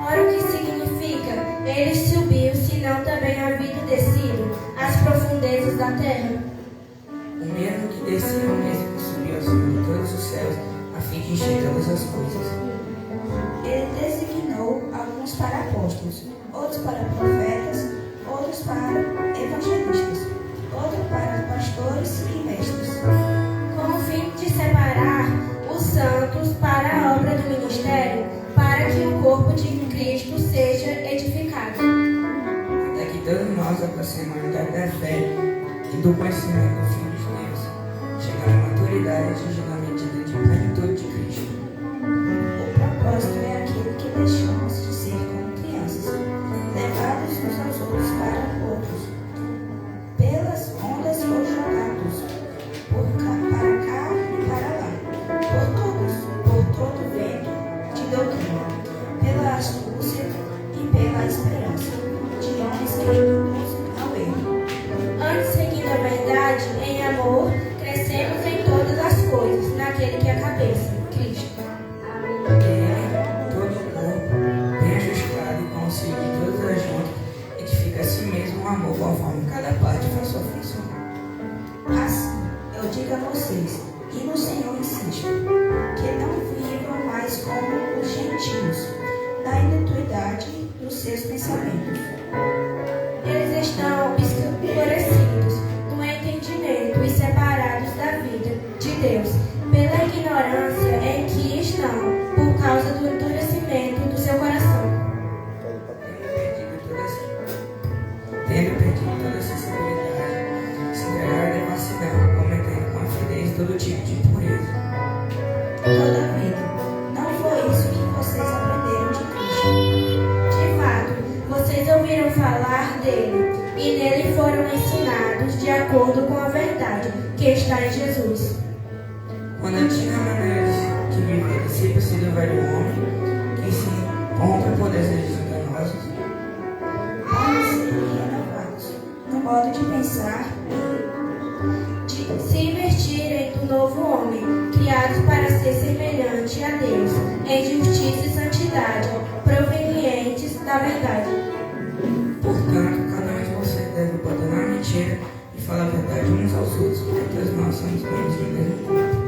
Ora, o que significa? Ele subiu, se não também havia descido às profundezas da terra? O mesmo que desceu, o mesmo que subiu acima de todos os céus, a fim de encher todas as coisas. Ele designou alguns para apóstolos, outros para profetas, outros para evangelistas, outros para pastores e mestres, Com o fim de separar os santos para a obra do ministério, para que o corpo de Cristo seja edificado, Até que todos nós aproximamos da fé e do conhecimento do Filho de Deus, chegando à maturidade atingindo a medida de plenitude de Cristo. o propósito é aquele que deixamos de ser como crianças, levados uns aos outros para outros, pelas ondas ou jogados, para cá e para lá, por todo vento de doutrina, pela astúcia e pela esperança de homens que induzem ao erro. antes seguindo a verdade em amor, crescemos em todas as coisas, naquele que é a cabeça, Cristo. Todo o corpo, bem ajustado e com auxílio de todas as juntas, edifica a si mesmo um amor conforme cada parte faz sua função. Assim, eu digo a vocês, e no Senhor insisto, que não vivam mais como os gentios, na iniquidade dos seus pensamentos. Eles estão obscurecidos no entendimento e separados da vida de Deus, pela ignorância em que estão, por causa do endurecimento do seu coração. Tendo perdido toda sensibilidade, se entregaram à devassidão, cometendo com avidez todo tipo de impureza. Todavia, não foi isso que vocês aprenderam de Cristo. De fato, vocês ouviram falar dele e nele foram ensinados de acordo com a verdade que está em Jesus. Quando a antiga maneira de viver dissipa-se do velho homem, que se rompe por desejos enganosos, Para serem renovados no modo de pensar De se vestirem do novo homem, criados para ser semelhante a Deus, em justiça e santidade, provenientes da verdade. portanto, cada um de vocês deve abandonar a mentira e falar a verdade uns aos outros, porque todos nós somos membros do mesmo corpo.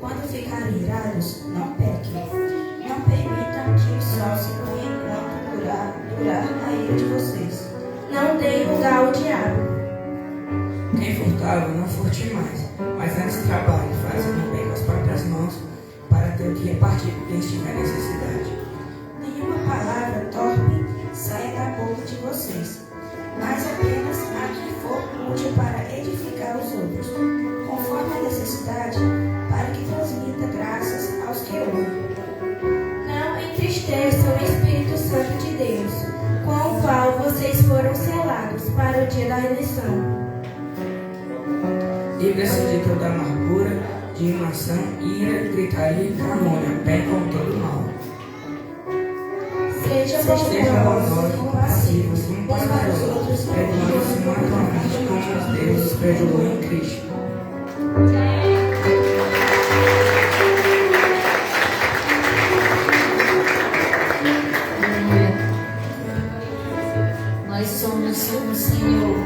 quando ficarem irados, não pequem. Não permitam que o sol se ponha enquanto durar a ira de vocês. Não deem lugar ao diabo. Quem furtava, não furte mais, mas antes trabalhe, fazendo bem com as próprias mãos, para ter o que repartir com quem estiver necessidade. Nenhuma palavra torpe saia da boca de vocês, mas apenas a que for útil para edificar os outros, conforme a necessidade, para que transmita graças aos que ouvem. Não entristeçam o Espírito Santo de Deus, com o qual vocês foram selados para o dia da redenção. Livre-se de toda amargura, de indignação, ira, gritaria e calúnia, bem como todo mal. Sejam Sejam bondosos, bondosos, compassivos, uns para os outros, perdoando-se mutuamente como Deus os perdoou em Cristo. Nós somos o Senhor.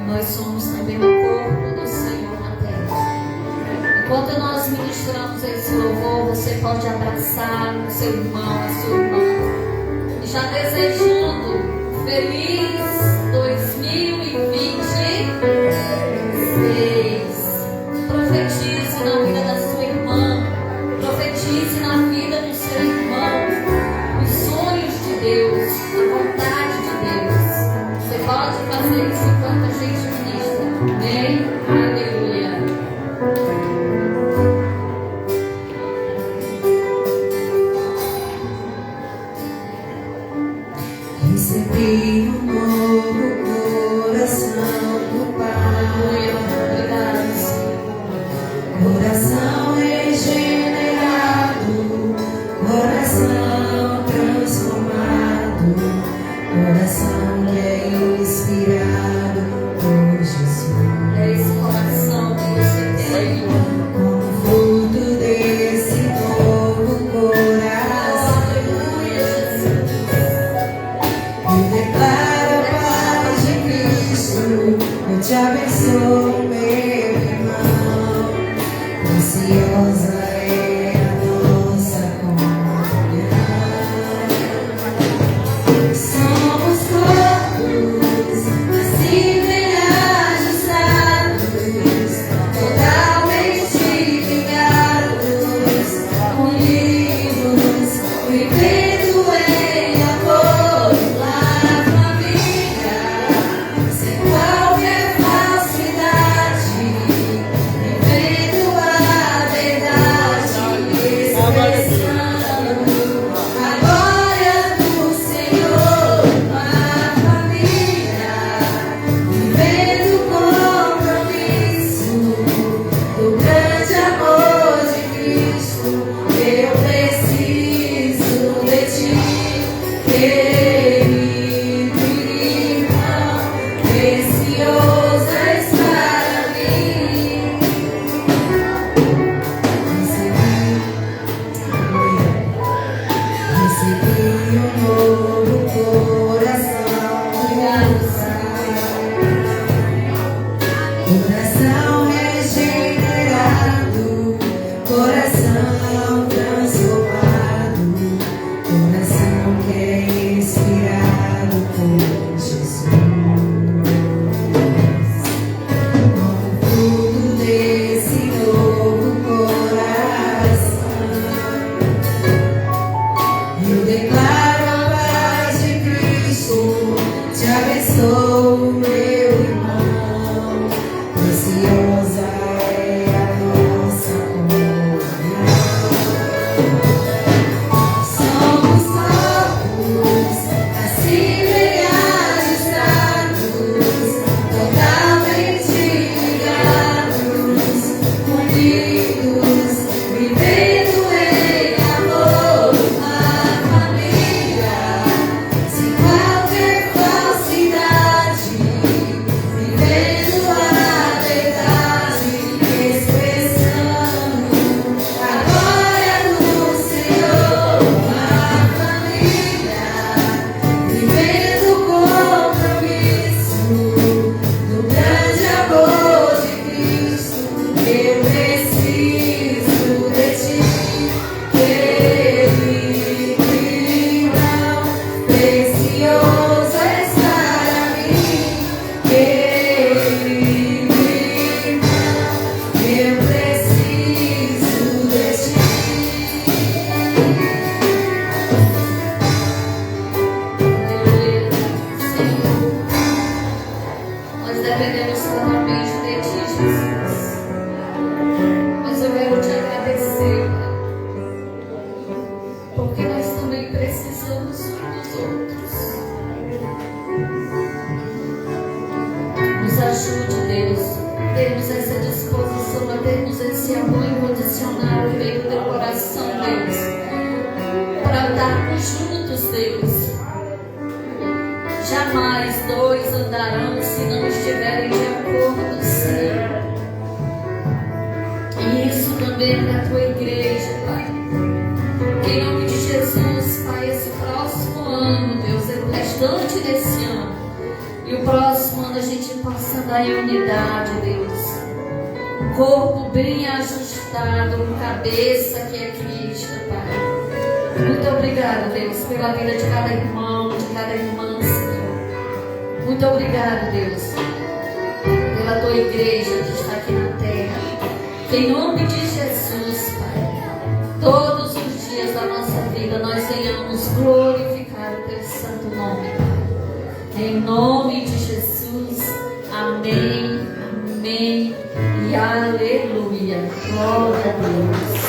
Nós somos também o corpo do Senhor na terra. Enquanto nós ministramos esse louvor, você pode abraçar o seu irmão, a sua irmã, e já desejando um feliz 2026. Profetize na vida da sua irmã, profetize na vida do seu irmão os sonhos de Deus, a vontade de Deus. Você pode fazer isso enquanto a gente ministra. Amém? Aleluia. Recebi um novo coração do Pai. Obrigada, Senhor. Coração regenerado, coração transformado, coração que é inspirado por Jesus. É esse coração que você tem. Como fruto desse novo coração, Aleluia, Jesus. eu abençoo, meu irmão. Preciosa é a nossa comunhão. Somos corpos assim bem ajustados, totalmente ligados, unidos, vivendo em amor, uma família, sem qualquer falsidade, vivendo a verdade, expressando a glória do Senhor, uma família, vivendo o compromisso do grande amor de Cristo. Eu preciso de ti, querido irmão, precioso és para mim. Recebi um novo coração, coração regenerado, coração transformado, coração que é inspirado por Jesus. Como fruto desse novo coração, eu declaro a paz de Cristo, te abençoo, meu irmão. Preciosa é a nossa comunhão. Somos corpos assim bem ajustados, totalmente ligados, unidos, vivendo em amor, uma família, sem qualquer falsidade, vivendo a verdade, expressando a glória do Senhor, uma família, vivendo o compromisso do grande amor de Cristo. Eu preciso de ti, querido irmão, precioso és para mim, querido irmão, eu preciso de ti. Senhor, nós dependemos totalmente de Ti, Jesus. Mas eu quero te agradecer, Pai, porque nós também precisamos uns dos outros. Nos ajude, Deus, termos essa disposição, a termos esse amor incondicional que veio do teu coração, Deus, para andarmos juntos, Deus. Jamais dois andarão se não estiverem de acordo, Senhor. E isso também é para a tua igreja, Pai. Que em nome de Jesus, Pai, esse próximo ano, Deus, é o restante desse ano. E o próximo ano a gente possa andar em unidade, Deus. Um corpo bem ajustado, com cabeça que é Cristo, Pai. Muito obrigada, Deus, pela vida de cada irmão, de cada irmã, Senhor. Muito obrigada, Deus, pela tua igreja que está aqui na terra. Que em nome de Jesus, Pai, todos os dias da nossa vida nós venhamos glorificar o teu santo nome, Pai. Em nome de Jesus, amém, amém e aleluia. Glória a Deus.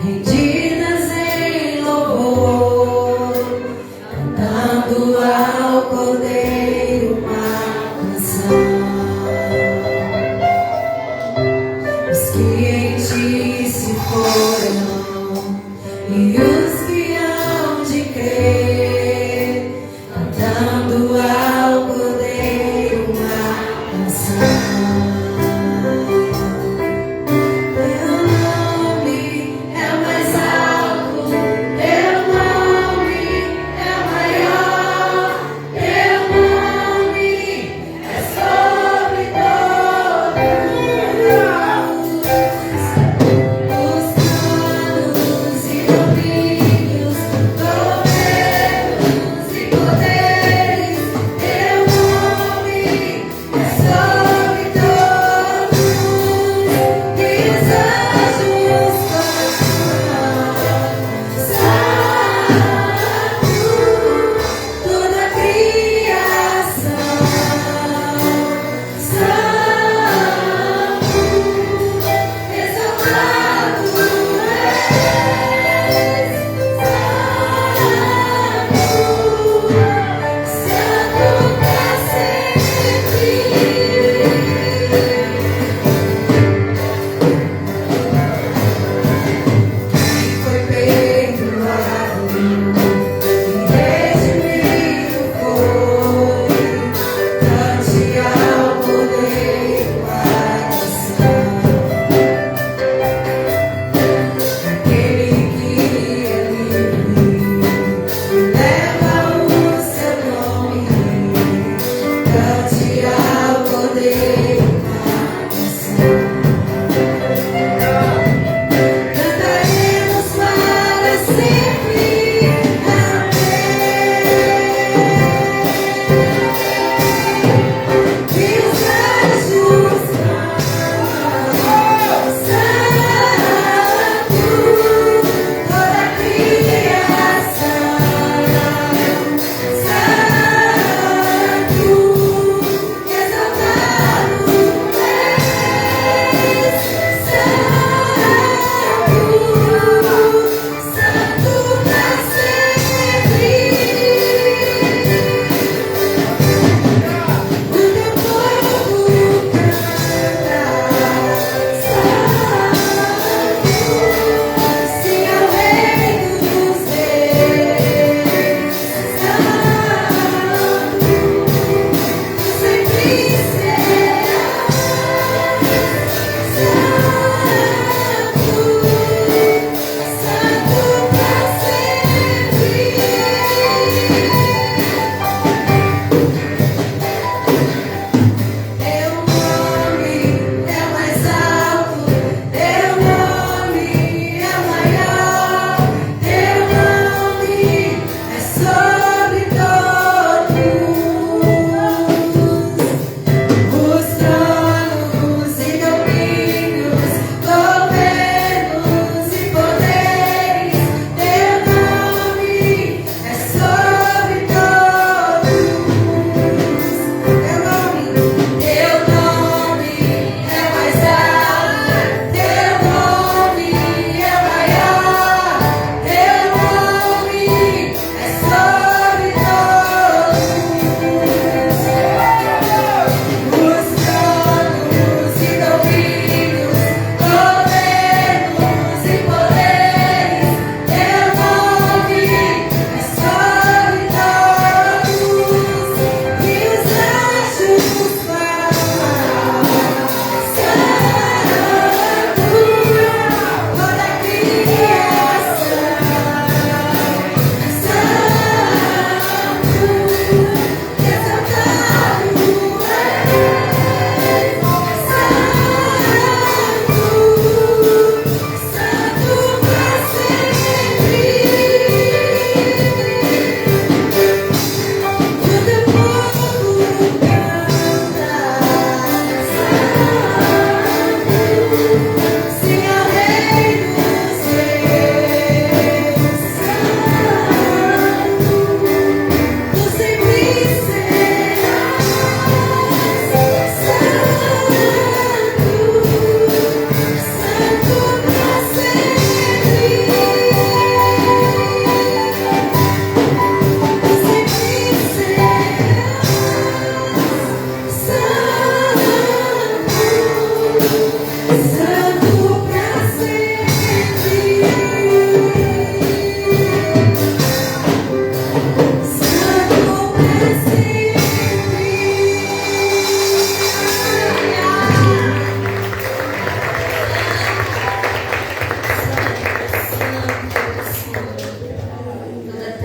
Rendidas em louvor, cantando ao Cordeiro.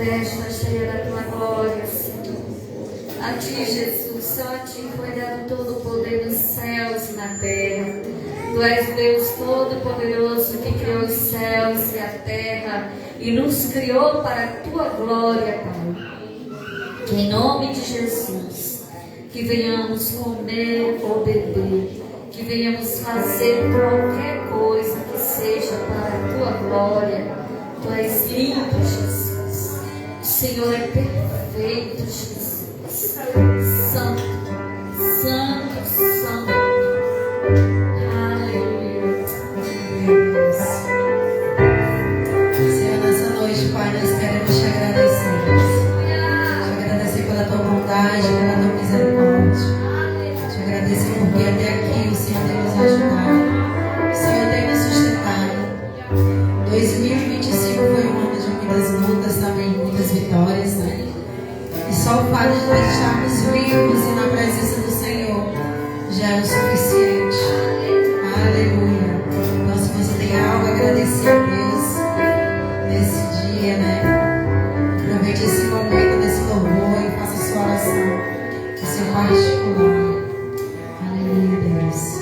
atesta a cheia da tua glória, Senhor. A ti, Jesus, só a ti foi dado todo o poder nos céus e na terra. Tu és Deus Todo-Poderoso que criou os céus e a terra e nos criou para a tua glória, Pai. Que em nome de Jesus, que venhamos comer ou beber, que venhamos fazer qualquer coisa que seja para a tua glória. Tu és lindo, Jesus. O Senhor é perfeito, Jesus. Santo, santo, santo. Aleluia. Senhor, nessa noite, Pai, nós queremos te agradecer. Te agradecer pela tua bondade, pela tua misericórdia. Te agradecer porque até aqui o Senhor tem nos ajudado. O Senhor tem nos sustentado. 2025 foi um ano de muitas lutas, também muitas vitórias, né? E só o fato de nós estarmos vivos e na presença do Senhor já é o suficiente. Aleluia. Então, se você tem algo a agradecer a Deus nesse dia, né? Aproveite esse momento, nesse louvor e faça sua oração. Que seu particular. Aleluia, Deus.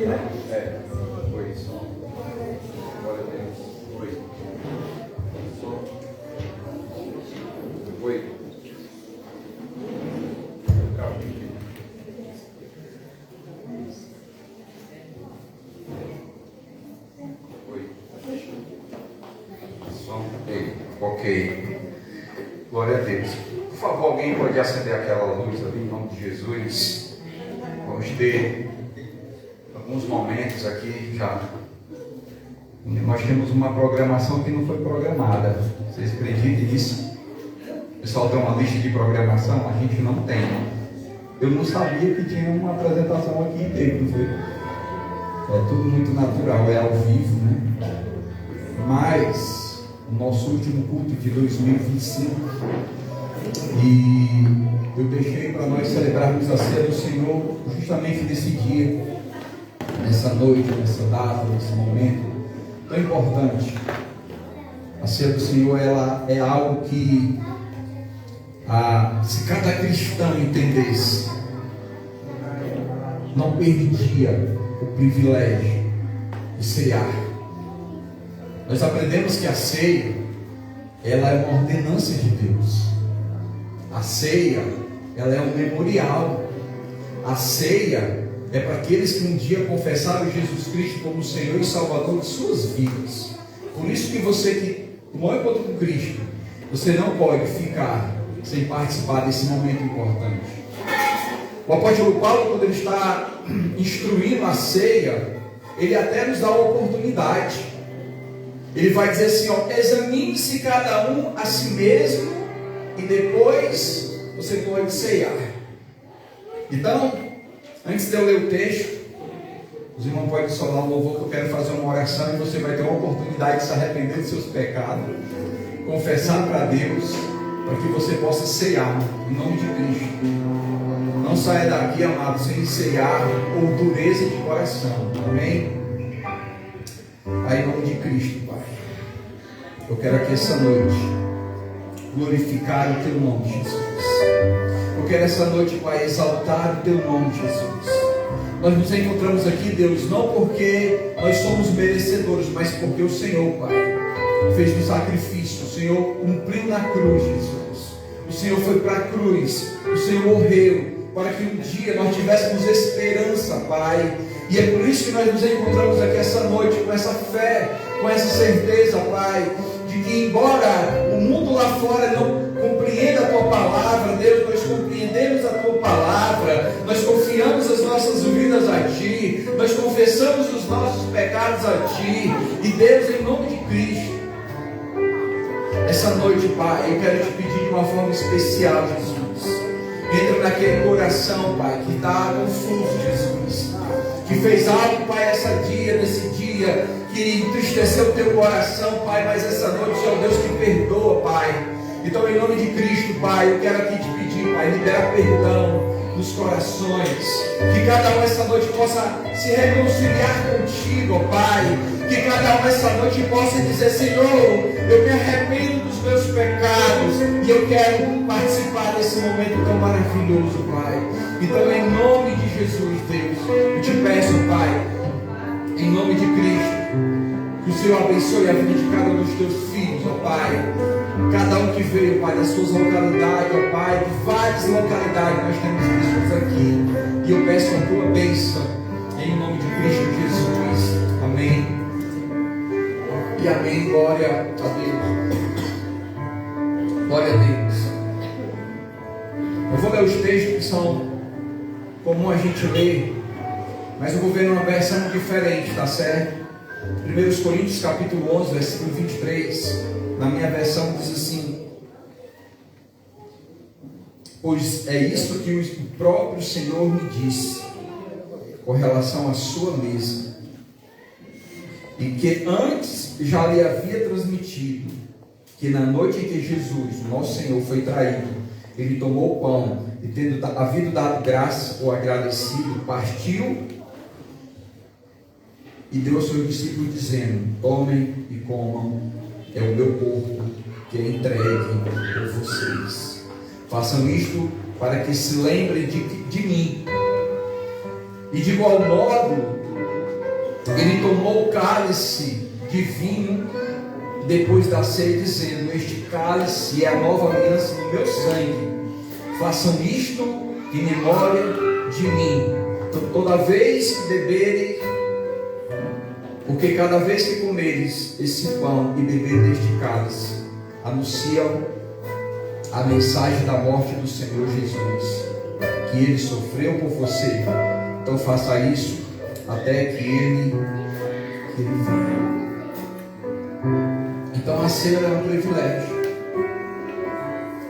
aqui, né? Oi, som. Glória a Deus. Oi. Som. Oi. Calma aqui. Oi. Som. Ei. Ok. Glória a Deus. Por favor, alguém pode acender aquela luz ali em nome de Jesus. Vamos ter alguns momentos aqui já. Nós temos uma programação que não foi programada. Vocês acreditam nisso? O pessoal tem uma lista de programação, a gente não tem. Eu não sabia que tinha uma apresentação aqui em tempo, não foi? É tudo muito natural, é ao vivo, né? Mas o nosso último culto de 2025, e eu deixei para nós celebrarmos a ceia do Senhor justamente nesse dia, nessa noite, nessa data, nesse momento tão importante. A ceia do Senhor, ela é algo que, se cada cristão entendesse, não perdia o privilégio de cear. Nós aprendemos que a ceia, ela é uma ordenança de Deus. A ceia, ela é um memorial. A ceia é para aqueles que um dia confessaram Jesus Cristo como Senhor e Salvador de suas vidas. Por isso que você que tomou encontro com Cristo, você não pode ficar sem participar desse momento importante. O apóstolo Paulo, quando ele está instruindo a ceia, ele até nos dá uma oportunidade. Ele vai dizer assim, ó, examine-se cada um a si mesmo e depois você pode ceiar. Então, antes de eu ler o texto, os irmãos podem solar um louvor que eu quero fazer uma oração e você vai ter uma oportunidade de se arrepender dos seus pecados, confessar para Deus, para que você possa ceiar em nome de Cristo. Não saia daqui, amado, sem ceiar ou dureza de coração. Amém? Pai, em nome de Cristo, Pai, eu quero aqui essa noite glorificar o Teu nome, Jesus. Eu quero essa noite, Pai, exaltar o Teu nome, Jesus. Nós nos encontramos aqui, Deus, não porque nós somos merecedores, mas porque o Senhor, Pai, fez um sacrifício. O Senhor cumpriu na cruz, Jesus. O Senhor foi para a cruz. O Senhor morreu para que um dia nós tivéssemos esperança, Pai. E é por isso que nós nos encontramos aqui essa noite, com essa fé, com essa certeza, Pai, de que embora o mundo lá fora não compreenda a Tua palavra, Deus, nós compreendemos a Tua palavra, nós confiamos as nossas vidas a Ti, nós confessamos os nossos pecados a Ti, e Deus, em nome de Cristo, essa noite, Pai, eu quero Te pedir de uma forma especial, Jesus, entra naquele coração, Pai, que está confuso, Jesus, que fez algo, Pai, nesse dia, que entristeceu o teu coração, Pai, mas essa noite, ó Deus, que perdoa, Pai. Então, em nome de Cristo, Pai, eu quero aqui te pedir, Pai, libera perdão nos corações, que cada um essa noite possa se reconciliar contigo, ó Pai, que cada um essa noite possa dizer, Senhor, eu me arrependo dos meus pecados, e eu quero participar desse momento tão maravilhoso, Pai. Então, em nome de Jesus, Deus, eu te peço, Pai, em nome de Cristo, que o Senhor abençoe a vida de cada um dos teus filhos, ó Pai. Cada um que veio, Pai, das suas localidades, ó Pai, de várias localidades nós temos pessoas aqui. E eu peço a tua bênção, em nome de Cristo Jesus. Amém. E amém. Glória a Deus. Glória a Deus. Eu vou ler os textos que são comum a gente ler, mas eu vou ver numa versão diferente, tá certo? 1 Coríntios capítulo 11, versículo 23, na minha versão diz assim: pois é isso que o próprio Senhor me disse com relação à sua mesa, e que antes já lhe havia transmitido, que na noite em que Jesus, nosso Senhor, foi traído, ele tomou o pão e, tendo havido dado graça ou agradecido, partiu e deu aos seus discípulos, dizendo: tomem e comam, é o meu corpo que é entregue por vocês. Façam isto para que se lembrem de mim. E de igual modo, Ele tomou o cálice de vinho depois da ceia, dizendo: este cálice é a nova aliança no meu sangue. Façam isto em memória de mim. Então, toda vez que beberem, porque cada vez que comeres esse pão e beberem deste cálice, anunciam a mensagem da morte do Senhor Jesus, que Ele sofreu por você. Então faça isso até que Ele venha. Então a ceia é um privilégio.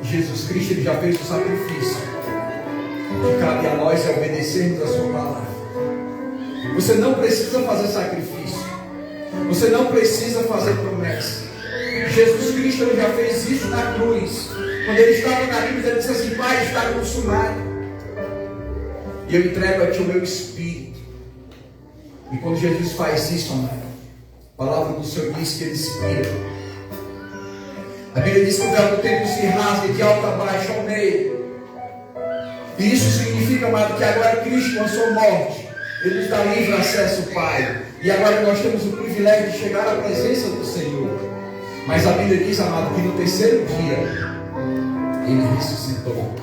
Jesus Cristo, Ele já fez o sacrifício. O que cabe a nós é obedecermos a sua palavra. Você não precisa fazer sacrifício. Você não precisa fazer promessa. Jesus Cristo, Ele já fez isso na cruz. Quando Ele estava na cruz, Ele disse assim: Pai, está consumado. E eu entrego a Ti o meu espírito. E quando Jesus faz isso, amado, a palavra do Senhor diz que Ele expira. A Bíblia diz que o véu do templo se rasga de alto a baixo, ao meio. E isso significa, amado, que agora Cristo, com a sua morte, Ele nos dá livre acesso ao Pai. E agora nós temos o privilégio de chegar à presença do Senhor. Mas a Bíblia diz, amado, que no terceiro dia Ele ressuscitou.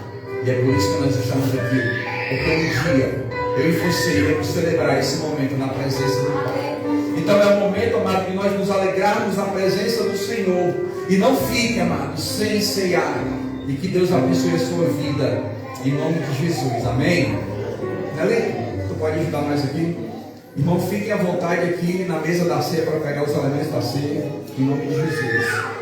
E é por isso que nós estamos aqui. Porque um dia eu e você iremos celebrar esse momento na presença do Pai. Então é um momento, amado, que nós nos alegrarmos na presença do Senhor. E não fique, amado, sem ceiar. E que Deus abençoe a sua vida. Em nome de Jesus. Amém? Nelly, tu pode ajudar nós aqui? Irmão, fiquem à vontade aqui na mesa da ceia para pegar os elementos da ceia. Em nome de Jesus.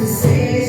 Seja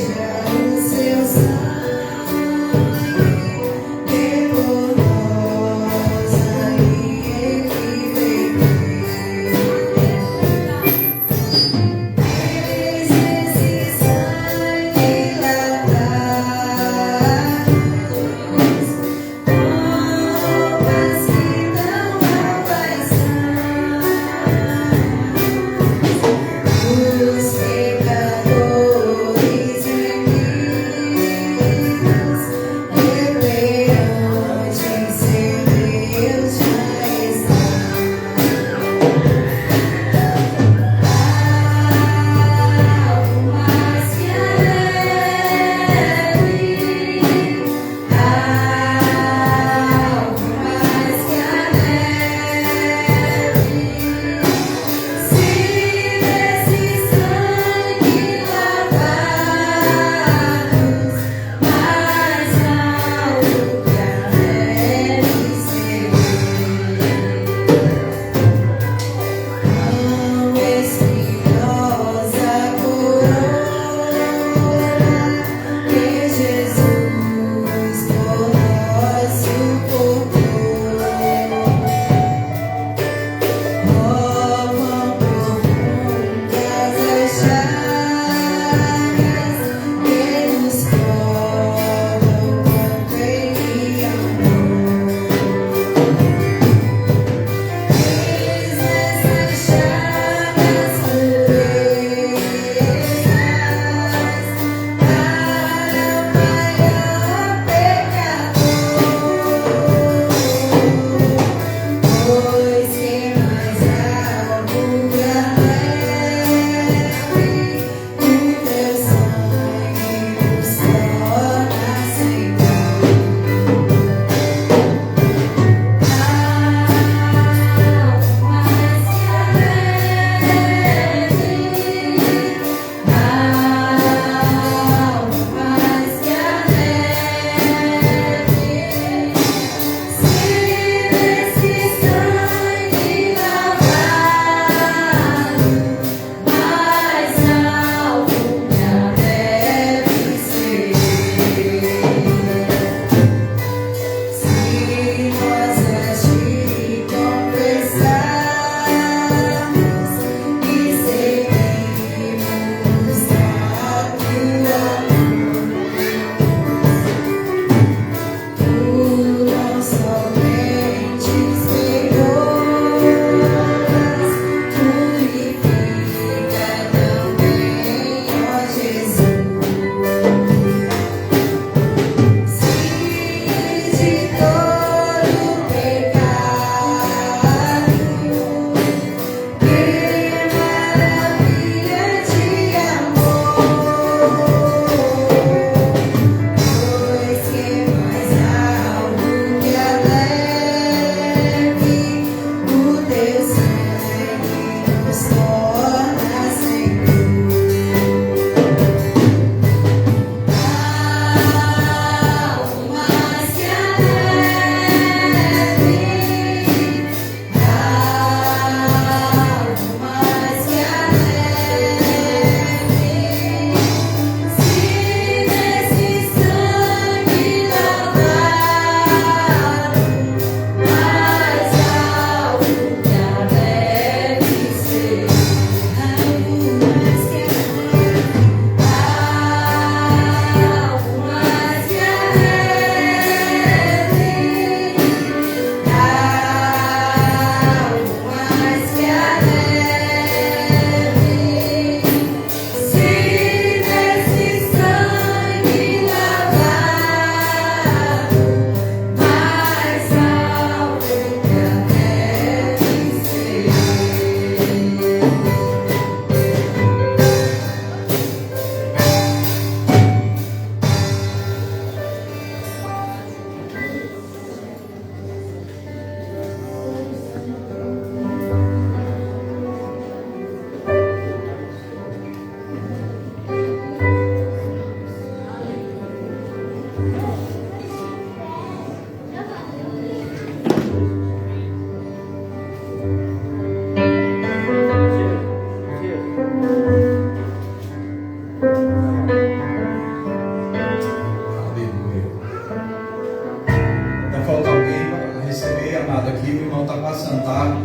amado, aqui o irmão está passando, tá?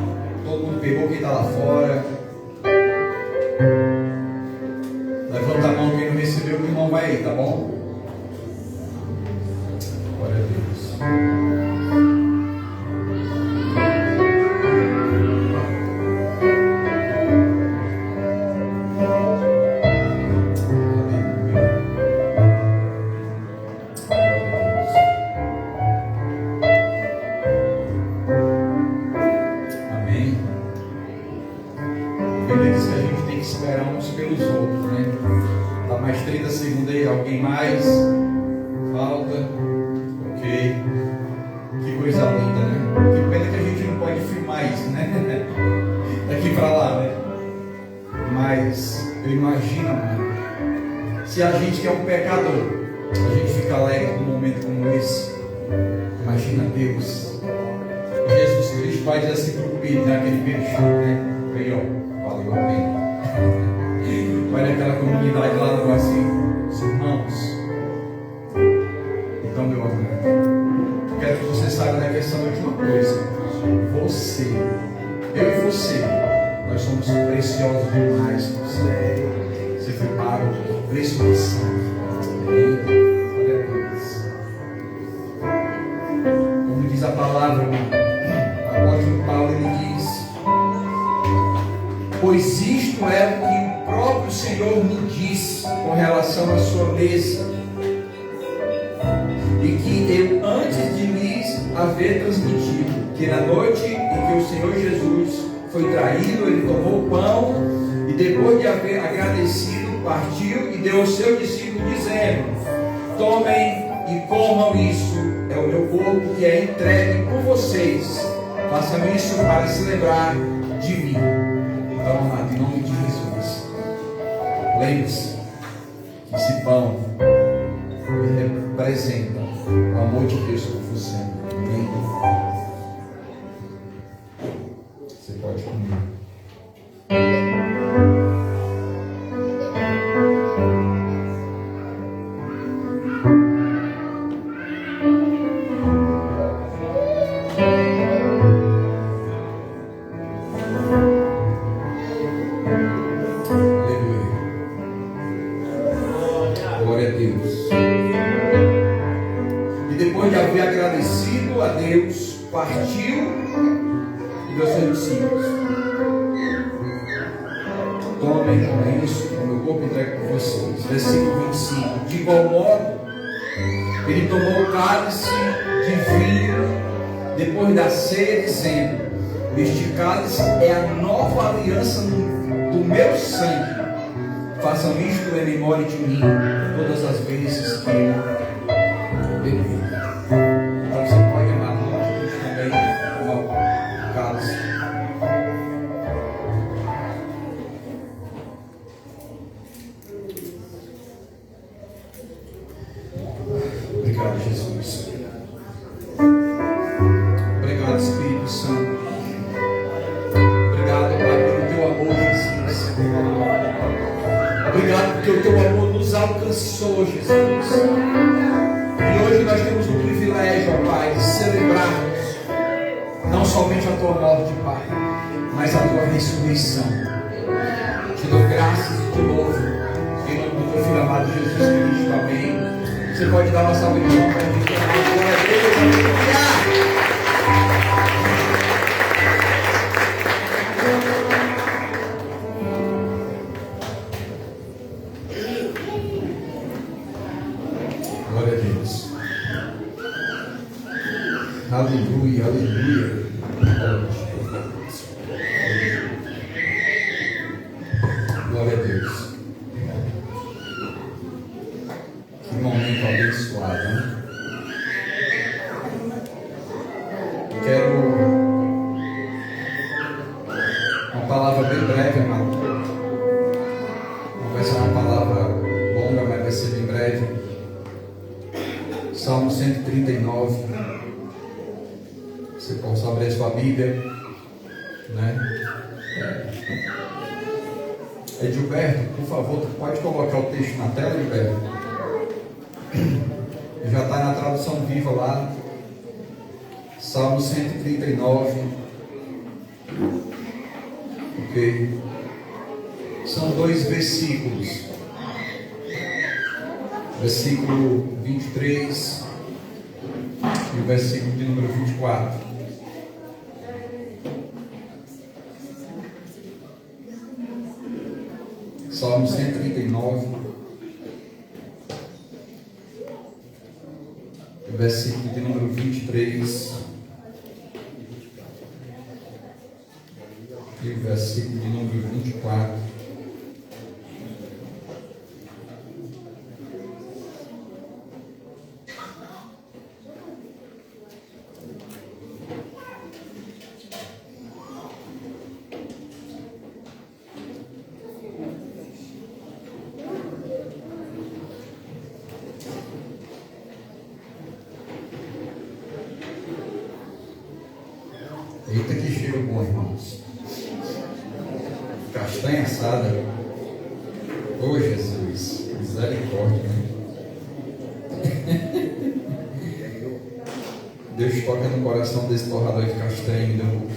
Todo mundo pegou quem está lá fora. Levanta a mão quem não recebeu, que o irmão vai aí, tá bom? Glória a Deus. Alguém mais? Falta? Ok. Que coisa linda, né? Que pena que a gente não pode filmar isso, né? Daqui pra lá, né? Mas eu imagino, mano, se a gente que é um pecador, a gente fica alegre num momento como esse. Imagina Deus. Jesus Cristo vai dizer assim pro Pedro, naquele peixe, né? Vem, ó, valeu a pena. Vai naquela comunidade lá no assim. Irmãos, então meu amor, quero que você saiba da questão de uma coisa. Você, eu e você, nós somos preciosos demais. Você foi pago por preço de sangue. Glória a Deus. Como diz a palavra, o apóstolo Paulo, ele diz: pois isto é o que o próprio Senhor me disse com relação à sua mesa, e que eu antes de lhes haver transmitido, que na noite em que o Senhor Jesus foi traído, ele tomou o pão e depois de haver agradecido, partiu e deu ao seu discípulo, dizendo: tomem e comam, isso é o meu corpo que é entregue por vocês, façam isso para se lembrar de mim. Então, amado, em nome de Jesus, lembre-se que esse pão representa o amor de Deus por você. Amém? Você pode comer. Partiu e deu seus discípulos: tomem, é isso, o meu corpo entregue por vocês. Versículo 25: de igual modo, ele tomou o cálice de vinho depois da ceia, dizendo: este cálice é a nova aliança do meu sangue. Façam isto em memória de mim todas as vezes que eu beber. Obrigado, Jesus. Obrigado, Espírito Santo. Obrigado, Pai, pelo teu amor, Jesus. Obrigado porque o teu amor nos alcançou, Jesus. E hoje nós temos o privilégio, ó Pai, de celebrarmos não somente a tua morte, Pai, mas a tua ressurreição. Te dou graças de novo, em nome do teu Filho amado Jesus Cristo. Amém. Você pode dar uma salva de palmas para a gente. Glória a Deus. Aleluia. Glória a Deus. Aleluia, aleluia. Glória a Deus. Que momento abençoado, né? Quero uma palavra bem breve, amado. Não vai ser uma palavra longa, mas vai ser bem breve. Salmo 139. Você pode abrir a sua Bíblia, né? Edilberto, por favor, pode colocar o texto na tela, Edilberto? Já está na tradução viva lá. Salmo 139. Ok. São 2 versículos. Versículo 23 e o versículo de número 24. Salmo 139, versículo de número 23 e o versículo de número 24. Eita, que cheiro bom, irmãos. Castanha assada. Ô Jesus, misericórdia, né? Deus toca no coração desse torrador de castanha e me deu um pouco.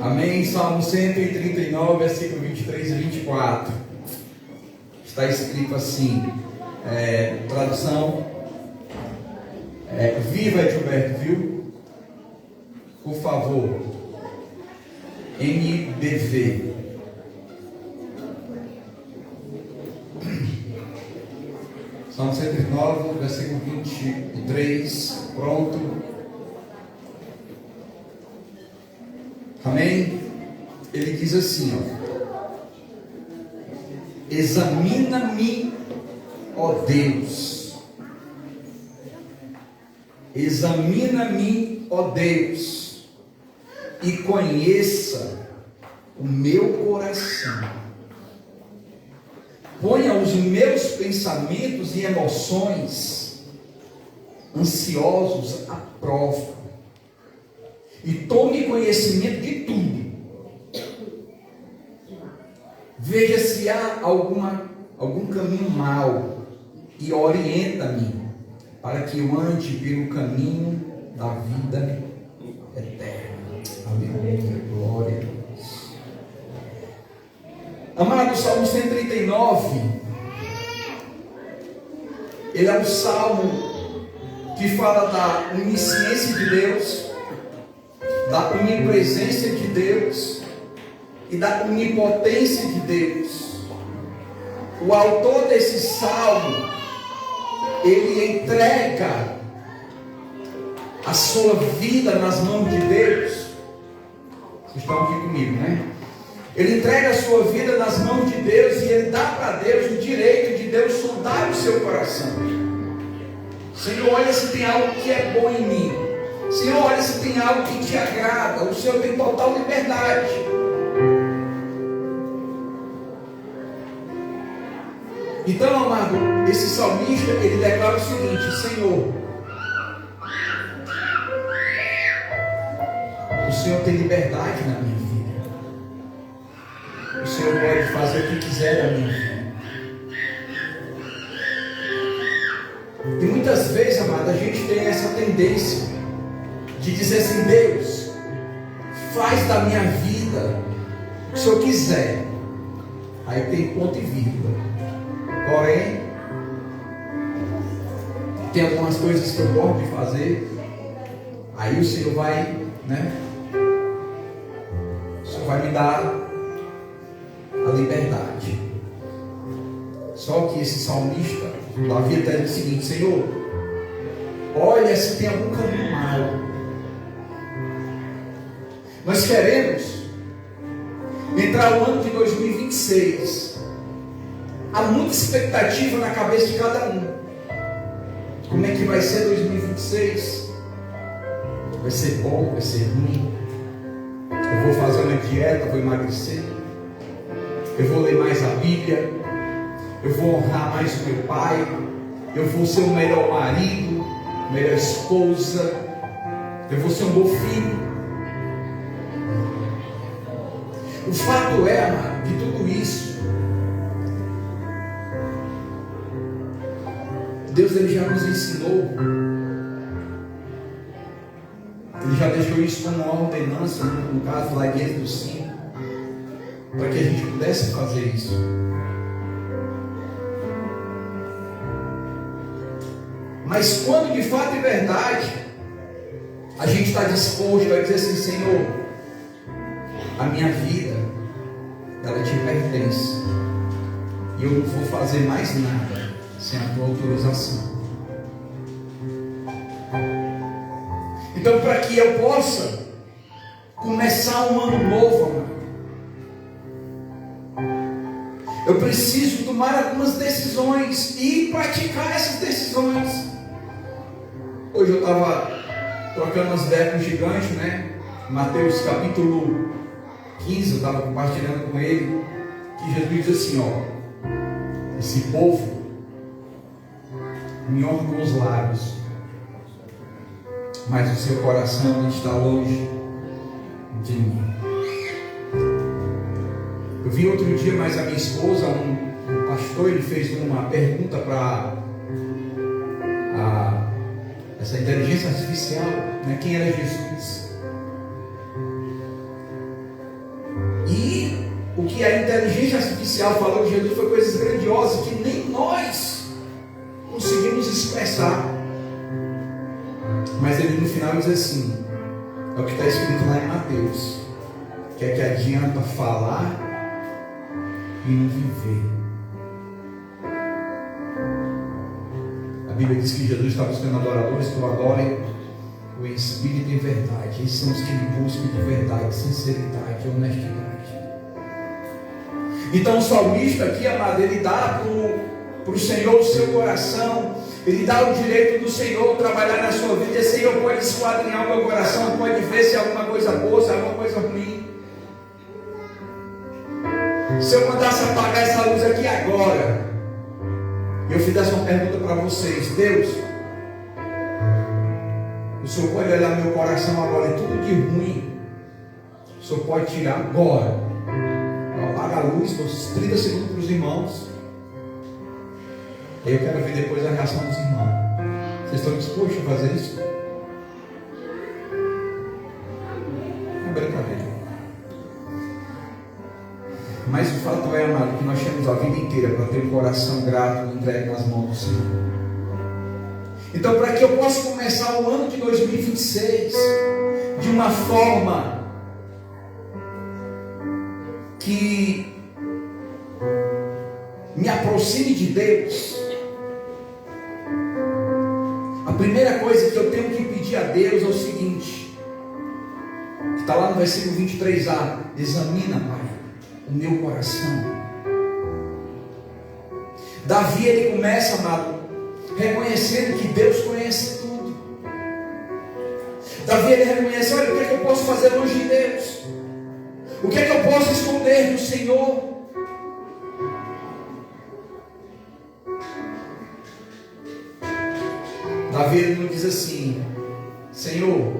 Amém. Salmo 139, versículo 23 e 24. Está escrito assim, tradução Viva, Gilberto, viu? Por favor, NBV. Salmo 109, versículo 23. Pronto. Amém? Ele diz assim, ó: examina-me, ó Deus. Examina-me, ó Deus, e conheça o meu coração. Ponha os meus pensamentos e emoções ansiosos à prova, e tome conhecimento de tudo. Veja se há algum caminho mau e orienta-me, para que eu ande pelo caminho da vida eterna. Aleluia, glória a Deus. Amado, o Salmo 139, ele é um salmo que fala da onisciência de Deus, da onipresença de Deus e da onipotência de Deus. O autor desse salmo, ele entrega a sua vida nas mãos de Deus. Vocês estão aqui comigo, né? Ele entrega a sua vida nas mãos de Deus e ele dá para Deus o direito de Deus sondar o seu coração. Senhor, olha se tem algo que é bom em mim. Senhor, olha se tem algo que te agrada. O Senhor tem total liberdade. Então, amado, esse salmista, ele declara o seguinte: Senhor, o Senhor tem liberdade na minha vida. O Senhor pode fazer o que quiser da minha vida. E muitas vezes, amado, a gente tem essa tendência de dizer assim: Deus, faz da minha vida o que o Senhor quiser. Aí tem ponto e vírgula. Porém, tem algumas coisas que eu gosto de fazer. Aí o Senhor vai, né? O Senhor vai me dar a liberdade. Só que esse salmista, Davi, está dizendo o seguinte: Senhor, olha se tem algum caminho mau. Nós queremos entrar no ano de 2026. Há muita expectativa na cabeça de cada um. Como é que vai ser 2026? Vai ser bom, vai ser ruim? Eu vou fazer uma dieta, vou emagrecer? Eu vou ler mais a Bíblia? Eu vou honrar mais o meu pai? Eu vou ser o melhor marido, melhor esposa? Eu vou ser um bom filho? O fato é, amado, que tudo isso Deus, ele já nos ensinou Ele já deixou isso como uma ordenança, no caso lá de Êxodo 5, para que a gente pudesse fazer isso. Mas quando de fato e verdade a gente está disposto a dizer assim: Senhor, a minha vida, ela te pertence, e eu não vou fazer mais nada sem a tua autorização. Então, para que eu possa começar um ano novo, amado, eu preciso tomar algumas decisões e praticar essas decisões. Hoje eu estava trocando umas ideias com o gigante, né? Mateus capítulo 15, eu estava compartilhando com ele, que Jesus diz assim: ó, esse povo me honra com os lábios, mas o seu coração está longe de mim. Eu vi outro dia, mas a minha esposa, um pastor, ele fez uma pergunta para essa inteligência artificial, né? Quem era Jesus? E o que a inteligência artificial falou de Jesus foi coisas grandiosas que nem nós conseguimos expressar. Mas ele no final diz assim, é o que está escrito lá em Mateus, que é que adianta falar e não viver. A Bíblia diz que Jesus está buscando adoradores que o adorem o espírito e verdade. Esses são os que lhe buscam de verdade, sinceridade, honestidade. Então o salmista aqui, amado, ele dá para o Senhor o seu coração. Ele dá o direito do Senhor trabalhar na sua vida. O Senhor pode esquadrinhar o meu coração, pode ver se é alguma coisa boa, se é alguma coisa ruim. Se eu mandasse apagar essa luz aqui agora, e eu fizesse uma pergunta para vocês: Deus, o Senhor pode olhar meu coração agora e tudo de ruim o Senhor pode tirar agora. Eu apago a luz, dou 30 segundos para os irmãos. Eu quero ver depois a reação dos irmãos. Vocês estão dispostos a fazer isso? Não, brincadeira. Mas o fato é, amado, que nós temos a vida inteira para ter um coração grato e entregue nas mãos do Senhor. Então, para que eu possa começar o ano de 2026 de uma forma que me aproxime de Deus, a primeira coisa que eu tenho que pedir a Deus é o seguinte, que está lá no versículo 23a: examina, Pai, o meu coração. Davi, ele começa, amado, reconhecendo que Deus conhece tudo. Davi, ele reconhece: olha, o que é que eu posso fazer longe de Deus? O que é que eu posso esconder do Senhor? Davi, ele não diz assim: Senhor,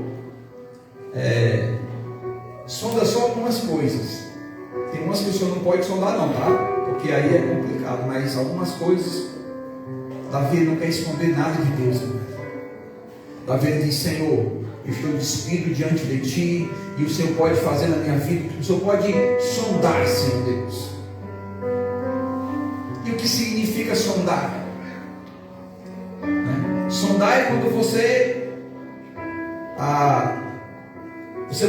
sonda só algumas coisas. Tem umas que o Senhor não pode sondar não, tá? Porque aí é complicado, mas algumas coisas Davi não quer esconder nada de Deus. Davi diz: Senhor, eu estou despido diante de Ti, e o Senhor pode fazer na minha vida, o Senhor pode sondar, Senhor Deus. E o que significa sondar? Sondar é quando você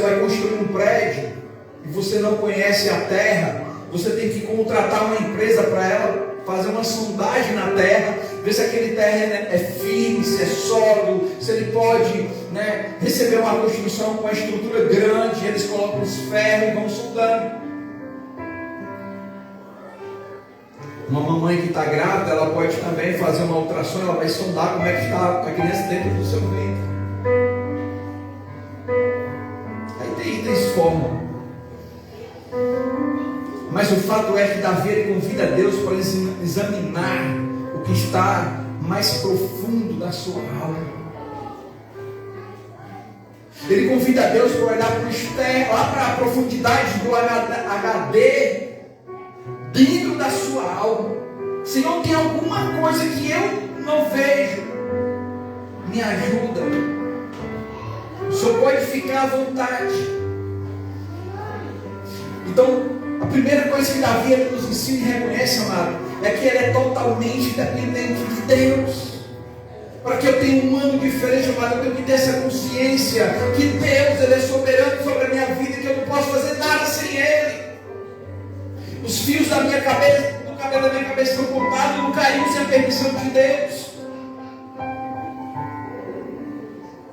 vai construir um prédio e você não conhece a terra, você tem que contratar uma empresa para ela fazer uma sondagem na terra, ver se aquele terreno é firme, se é sólido, se ele pode, receber uma construção com uma estrutura grande. Eles colocam os ferros e vão sondando. Uma mamãe que está grávida, ela pode também fazer uma ultrassom, ela vai sondar como é que está a criança dentro do seu ventre. Aí tem itens forma. Mas o fato é que Davi, ele convida Deus para examinar o que está mais profundo da sua alma. Ele convida Deus para olhar para o externo, lá para a profundidade do HD dentro da sua alma. Se não tem alguma coisa que eu não vejo, me ajuda. O senhor pode ficar à vontade. Então, a primeira coisa que Davi nos ensina e reconhece, amado, é que ele é totalmente dependente de Deus. Para que eu tenha um ano diferente, amado, eu tenho que ter essa consciência que Deus, Ele é soberano sobre a minha vida e que eu não posso fazer nada sem Ele. Os fios da minha cabeça, do cabelo da minha cabeça estão contados, não caíram sem a permissão de Deus.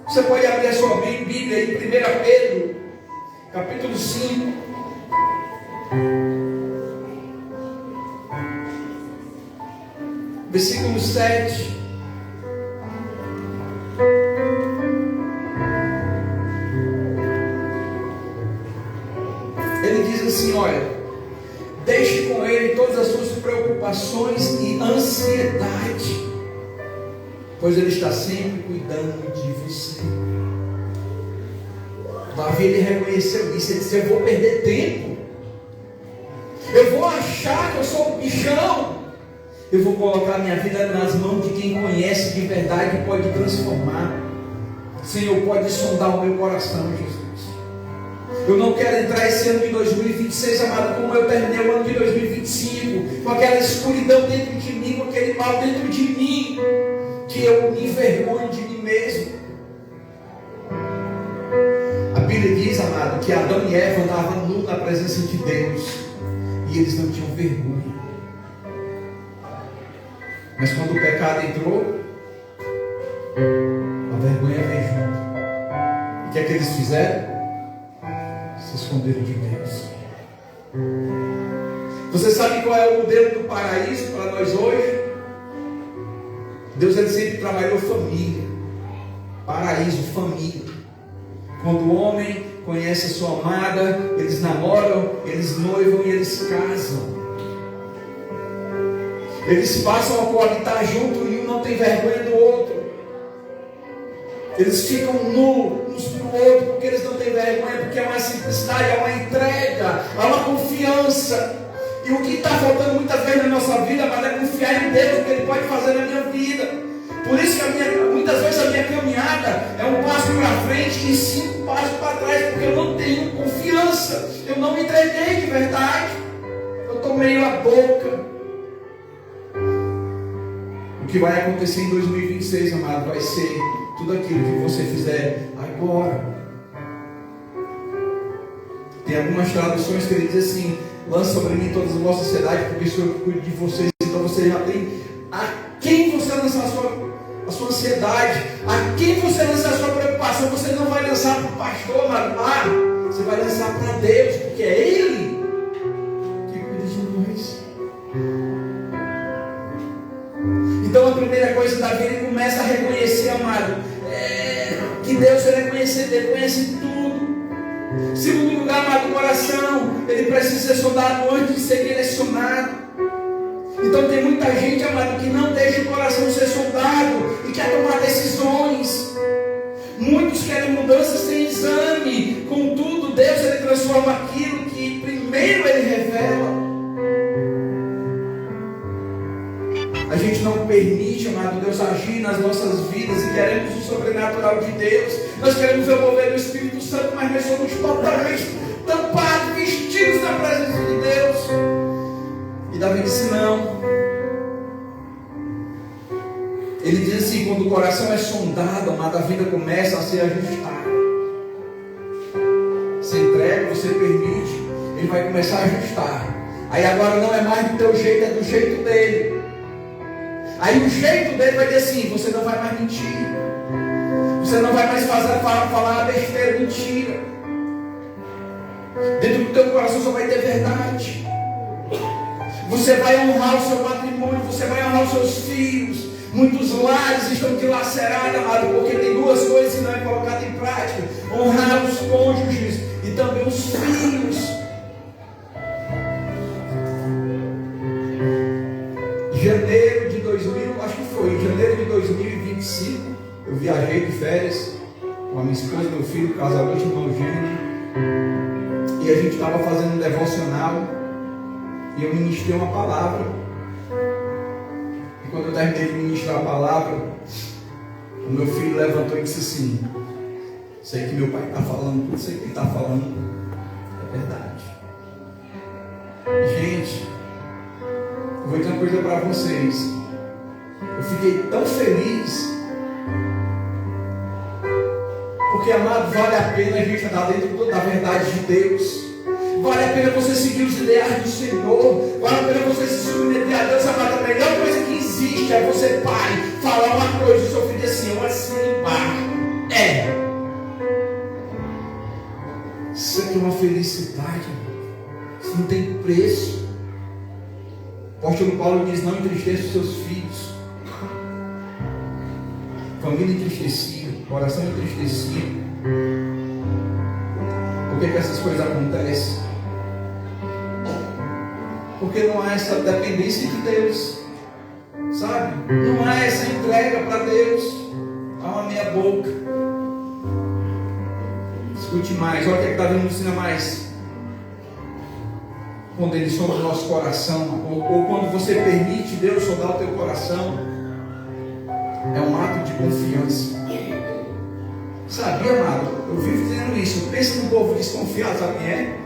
Você pode abrir a sua Bíblia em 1 Pedro, capítulo 5. Versículo 7. Ele diz assim, olha, deixe com ele todas as suas preocupações e ansiedade, pois ele está sempre cuidando de você. Davi, ele reconheceu isso, ele disse, eu vou perder tempo, eu vou achar que eu sou um bichão, eu vou colocar minha vida nas mãos de quem conhece de verdade e pode transformar. Senhor, pode sondar o meu coração, Jesus. Eu não quero entrar esse ano de 2026, amado, como eu terminei o ano de 2025, com aquela escuridão dentro de mim, com aquele mal dentro de mim, que eu me envergonho de mim mesmo. A Bíblia diz, amado, que Adão e Eva andavam nus na presença de Deus, e eles não tinham vergonha. Mas quando o pecado entrou, a vergonha veio junto. E o que é que eles fizeram? Se esconderam de Deus. Você sabe qual é o modelo do paraíso para nós hoje? Deus, ele sempre trabalhou família. Paraíso, família. Quando o homem conhece a sua amada, eles namoram, eles noivam e eles casam. Eles passam a coabitar junto e um não tem vergonha do outro. Eles ficam nus uns para o outro porque eles não têm vergonha, porque é uma simplicidade, é uma entrega, é uma confiança. E o que está faltando muitas vezes na nossa vida, mas é confiar em Deus, o que Ele pode fazer na minha vida. Por isso que muitas vezes a minha caminhada é um passo para frente e 5 passos para trás, porque eu não tenho confiança, eu não me entreguei de verdade, eu estou meio a boca. O que vai acontecer em 2026, amado, vai ser tudo aquilo que você fizer agora. Tem algumas traduções que ele diz assim: lança sobre mim todas as vossas ansiedades, porque sou eu que cuido de vocês. Então você já tem a quem você lançar a sua ansiedade, a quem você lançar a sua preocupação. Você não vai lançar para o pastor, lá, você vai lançar para Deus, porque é Ele que cuida de nós. Então a primeira coisa, Davi, ele começa a reconhecer, amado, que Deus, ele é conhecido, ele conhece tudo. Segundo lugar, amado, o coração, ele precisa ser sondado antes de ser direcionado. Então tem muita gente, amado, que não deixa o coração ser sondado e quer tomar decisões. Muitos querem mudanças sem exame. Contudo, Deus, ele transforma aquilo que primeiro ele revela. A gente não permite, amado Deus, agir nas nossas vidas e queremos o sobrenatural de Deus. Nós queremos o mover do Espírito Santo, mas nós somos totalmente tampados, vestidos da presença de Deus. E Davi disse não. Ele diz assim: quando o coração é sondado, amado, a vida começa a ser ajustada. Você entrega, você permite, ele vai começar a ajustar. Aí agora não é mais do teu jeito, é do jeito dele. Aí o jeito dele vai dizer assim: você não vai mais mentir, você não vai mais falar besteira, mentira. Dentro do teu coração só vai ter verdade. Você vai honrar o seu matrimônio, você vai honrar os seus filhos. Muitos lares estão dilacerados, amado, porque tem duas coisas que não é colocado em prática: honrar os cônjuges e também os filhos. Janeiro de 2025, eu viajei de férias com a minha esposa, meu filho, casal de irmão gêmeo, e a gente estava fazendo um devocional e eu ministrei uma palavra. E quando eu terminei de ministrar a palavra, o meu filho levantou e disse assim: Sei que meu pai está falando, tudo sei que ele está falando é verdade. Gente, eu vou dizer uma coisa para vocês. Eu fiquei tão feliz, porque, amado, vale a pena a gente andar dentro da verdade de Deus. Vale a pena você seguir os ideais do Senhor. Vale a pena você se submeter a Deus. Amado, a melhor coisa que existe é você, pai, falar uma coisa e seu filho assim, eu assim, isso aqui é uma felicidade, isso não tem preço. O apóstolo Paulo diz: não entristeça os seus filhos. Família entristecida, coração entristecido. Por que essas coisas acontecem? Porque não há essa dependência de Deus, sabe? Não há essa entrega para Deus. Há uma meia boca. Escute mais, olha o que está vindo, ensina mais. Quando Ele sonda o nosso coração, ou quando você permite Deus sondar o teu coração, é um ato de confiança. Sabia, amado? Eu vivo dizendo isso. Pensa no povo desconfiado, sabe quem é?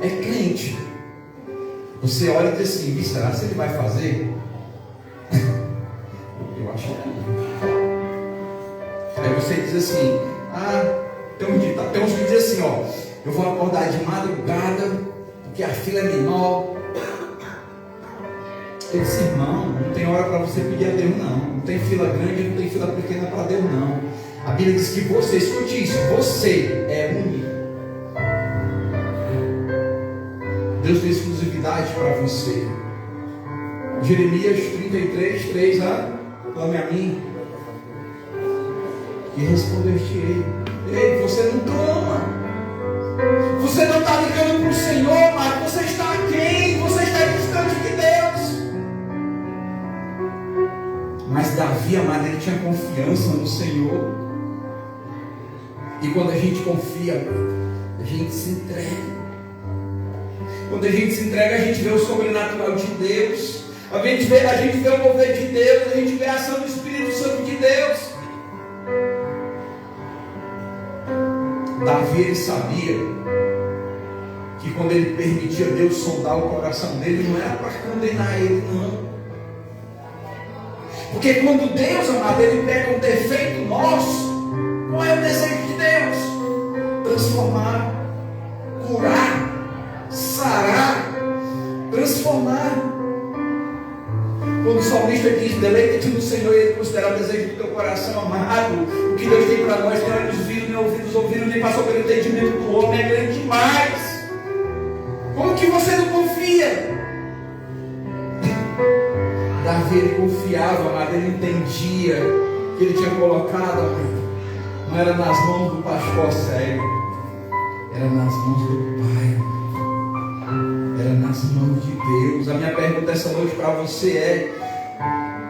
É crente. Você olha e diz assim: será que ele vai fazer? Eu acho que não. Aí você diz assim: tem uns que dizem assim, ó, eu vou acordar de madrugada porque a fila é menor. Ele disse: irmão, não tem hora para você pedir a Deus, não. Não tem fila grande, não tem fila pequena para Deus, não. A Bíblia diz que você, escute isso, você é único. Deus tem exclusividade para você. Jeremias 33:3, clame a mim e responder-te-ei. Ei, você não clama. Você não está ligando para o Senhor, mas você está aquém, você está distante de Deus. Mas Davi, amado, ele tinha confiança no Senhor. E quando a gente confia, a gente se entrega. Quando a gente se entrega, a gente vê o sobrenatural de Deus. A gente vê o mover de Deus. A gente vê a ação do Espírito Santo de Deus. Davi, ele sabia que quando ele permitia Deus sondar o coração dele, não era para condenar ele, não. Porque quando Deus, amado, ele pega um defeito nosso, qual é o desejo de Deus? Transformar, curar, sarar, transformar. Quando o salmista diz: deleita-te no Senhor, e ele considera o desejo do teu coração, amado, o que Deus tem para nós, nem olhos viram, nem ouvidos ouviram, nem passou pelo entendimento do homem, é grande demais. Como que você não confia? Davi, ele confiava, amado, ele entendia que ele tinha colocado, amado, não era nas mãos do pastor cego, era nas mãos do Pai, era nas mãos de Deus. A minha pergunta essa noite para você é: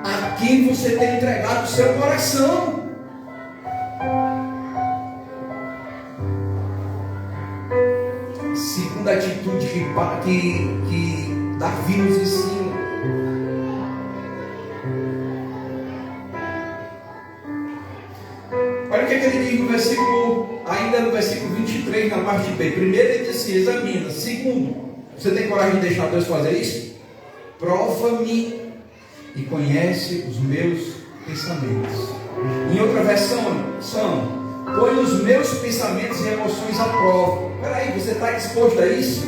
a quem você tem entregado o seu coração? Segunda atitude que Davi nos ensina. Olha o que ele diz no versículo, ainda no versículo 23, na parte B. Primeiro ele diz assim: examina. Segundo, você tem coragem de deixar Deus fazer isso? Prova-me e conhece os meus pensamentos. Em outra versão, põe os meus pensamentos e emoções à prova. Peraí, você está disposto a isso?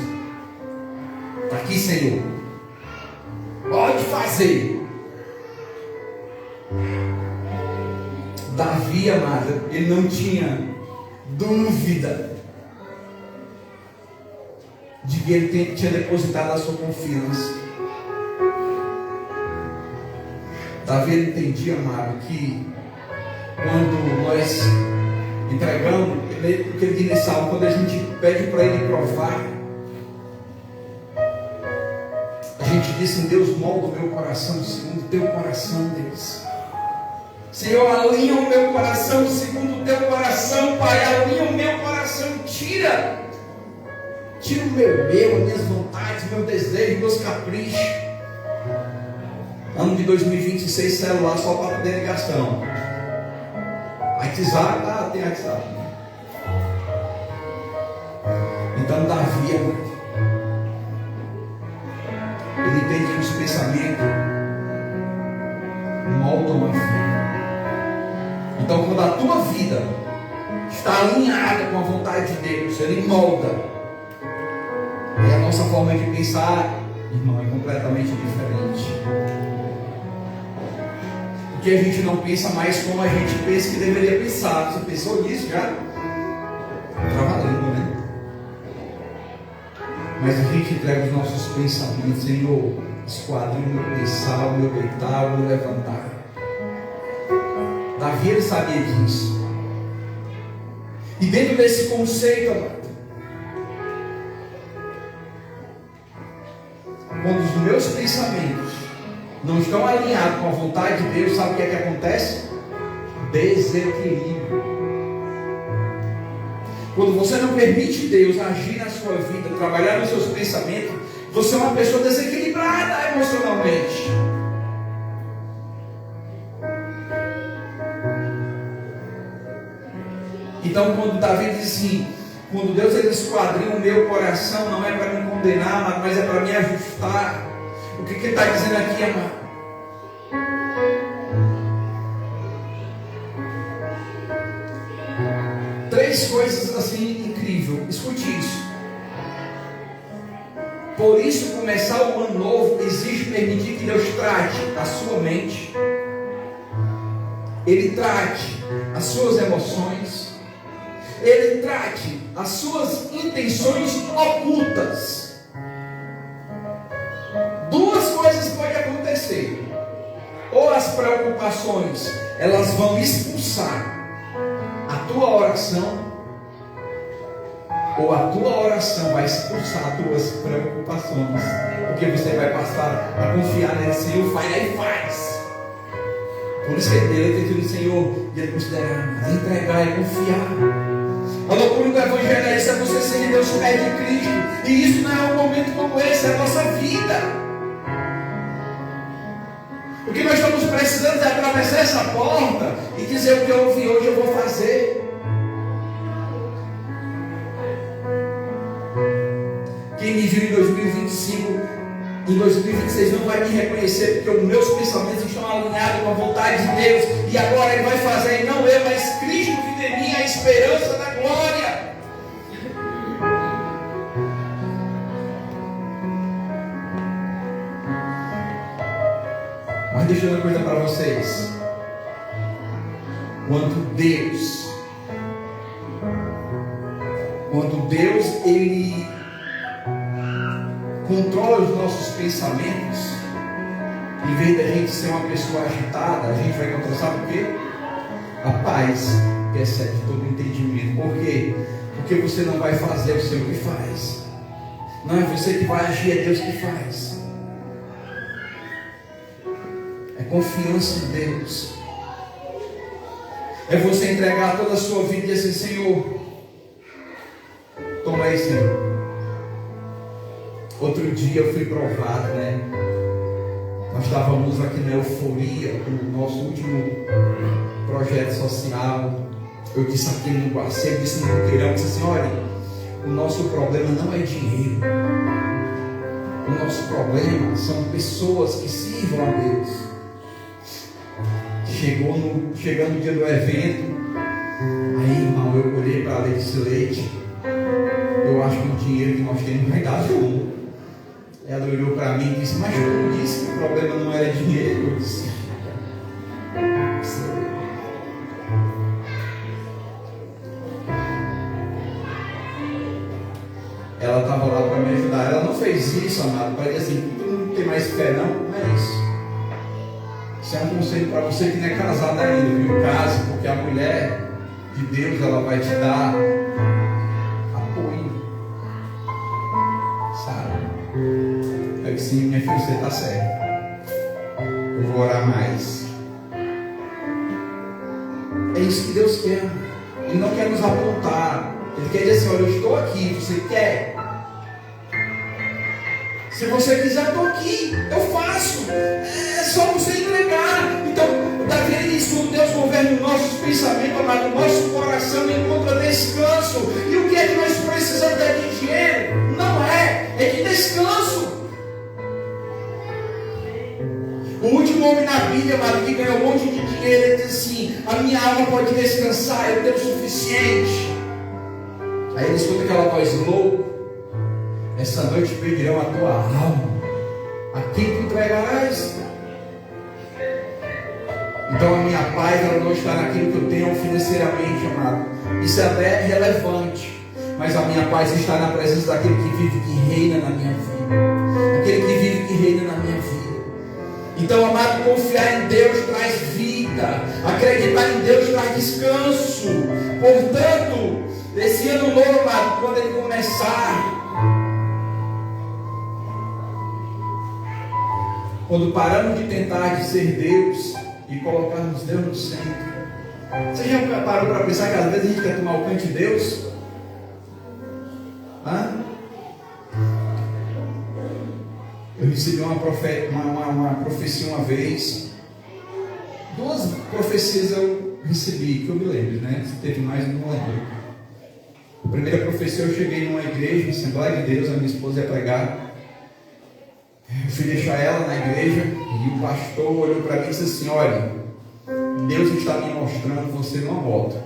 Está aqui, Senhor. Pode fazer. Davi, amada, ele não tinha dúvida de que ele tinha depositado a sua confiança. Davi, ele entendia, amado, que quando nós entregamos, o que ele diz nesse salmo, quando a gente pede para ele provar, a gente diz assim: Deus, molda o meu coração segundo o teu coração, Deus. Senhor, alinha o meu coração segundo o teu coração, Pai. Alinha o meu coração, tira o meu, as minhas vontades, meu desejo, meus caprichos. Ano de 2026, celular só para poder ligação. WhatsApp, tem WhatsApp. Então Davi, ele entende que os pensamentos moldam a vida. Então quando a tua vida está alinhada com a vontade de Deus, ele molda. E a nossa forma de pensar, irmão, é completamente diferente. Porque a gente não pensa mais como a gente pensa que deveria pensar. Você pensou nisso já? Trabalhando, né? Mas a gente entrega os nossos pensamentos, Senhor, esquadrinho o meu pensar, o meu deitar, o meu levantar. Davi, ele sabia disso. E dentro desse conceito, amado, quando os meus pensamentos não estão alinhados com a vontade de Deus, sabe o que é que acontece? Desequilíbrio. Quando você não permite Deus agir na sua vida, trabalhar nos seus pensamentos, você é uma pessoa desequilibrada emocionalmente. Então quando Davi diz assim, quando Deus ele esquadrinha o meu coração, não é para me condenar, mas é para me ajustar. O que ele está dizendo aqui, amado? Três coisas assim incríveis. Escute isso. Por isso, começar o ano novo exige permitir que Deus trate a sua mente, Ele trate as suas emoções, Ele trate as suas intenções ocultas. Duas coisas podem acontecer. Ou as preocupações, elas vão expulsar a tua oração, ou a tua oração vai expulsar as tuas preocupações, porque você vai passar a confiar nesse Senhor, vai lá e faz. Por isso que ele tem tido o Senhor e ele considerar, entregar e confiar. A loucura do Evangelho é isso, é você ser Deus perto de Cristo. E isso não é um momento como esse, é a nossa vida. O que nós estamos precisando é atravessar essa porta e dizer o que eu ouvi hoje eu vou fazer. Quem me viu em 2025, em 2026 não vai me reconhecer, porque os meus pensamentos estão alinhados com a vontade de Deus. E agora Ele vai fazer, e não eu, mas Cristo vive em mim, a esperança da glória. Mas deixa eu uma coisa para vocês. Quando Deus Ele controla os nossos pensamentos, em vez da gente ser uma pessoa agitada, a gente vai encontrar, sabe o quê? A paz que excede todo entendimento. Por quê? Porque você não vai fazer o seu que faz. Não é você que vai agir, é Deus que faz. É confiança em Deus. É você entregar toda a sua vida e dizer, Senhor, toma aí, Senhor. Outro dia eu fui provado, né? Nós estávamos aqui na euforia do nosso último projeto social. Eu disse aqui no Guacê, eu disse no Boqueirão, disse assim, olha, o nosso problema não é dinheiro. O nosso problema são pessoas que sirvam a Deus. Chegando o dia do evento, aí, irmão, eu olhei para a Leite, eu acho que o dinheiro que nós temos vai dar junto. Ela olhou para mim e disse, mas tu disse que o problema não era dinheiro. Eu disse, ela estava lá para me ajudar. Ela não fez isso, amado, para dizer assim, tu não tem mais fé não é isso. Isso é um conselho para você que não é casado ainda, viu? Case, porque a mulher de Deus, ela vai te dar apoio, sabe? Eu disse, sim, minha filha, você está certo. Eu vou orar mais. É isso que Deus quer. Ele não quer nos apontar. Ele quer dizer assim, olha, eu estou aqui, você quer? Se você quiser, eu estou aqui, eu faço. É só você entregar. Então, Davi ele diz: quando Deus governa os nossos pensamentos, amado, o nosso coração encontra descanso. E o que é que nós precisamos é de dinheiro? Não é de descanso. O último homem na Bíblia, amado, que ganhou um monte de dinheiro, ele diz assim: a minha alma pode descansar, eu tenho o suficiente. Aí ele escuta aquela voz: louco, essa noite pedirão a tua alma, a quem tu entregarás? Então a minha paz, ela não está naquilo que eu tenho financeiramente, amado. Isso é até relevante, mas a minha paz está na presença daquele que vive, que reina na minha vida. Aquele que vive, que reina na minha vida. Então, amado, confiar em Deus traz vida. Acreditar em Deus traz descanso. Portanto, esse ano novo, amado, quando ele começar, quando paramos de tentar de ser Deus e colocarmos Deus no centro. Você já parou para pensar que às vezes a gente quer tomar o canto de Deus? Eu recebi uma profecia uma vez. 2 profecias eu recebi, que eu me lembro, né? Se teve mais, eu não lembro. A primeira profecia, eu cheguei numa igreja, na Assembleia de Deus, a minha esposa ia pregar. Eu fui deixar ela na igreja e o pastor olhou para mim e disse assim: olha, Deus está me mostrando você numa moto.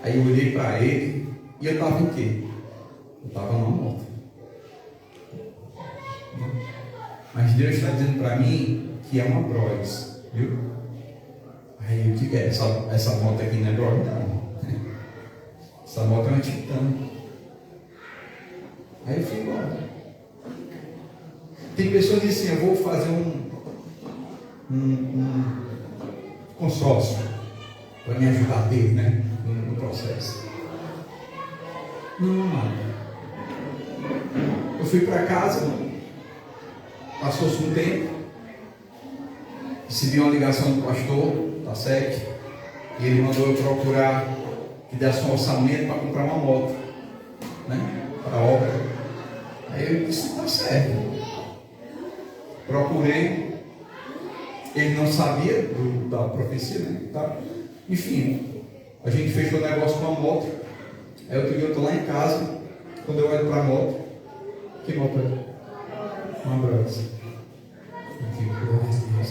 Aí eu olhei para ele e eu estava em quê? Eu estava numa moto. Mas Deus está dizendo para mim que é uma Bros, viu? Aí eu digo: essa moto aqui não é Bros, não. Essa moto é uma Titan. Aí eu fui embora. Tem pessoas que dizem assim: eu vou fazer um consórcio para me ajudar a Deus, né? No processo. Não, mano. Eu fui para casa, passou-se um tempo, recebi uma ligação do pastor, tá certo? E ele mandou eu procurar que desse um orçamento para comprar uma moto, né? Para a obra. Aí eu disse: tá certo. Procurei, ele não sabia da profecia, né? Tá? Enfim, a gente fechou o negócio com a moto. Aí outro dia eu estou lá em casa, quando eu olho para a moto, que moto é? Uma Bros. Eu digo: glória a Deus.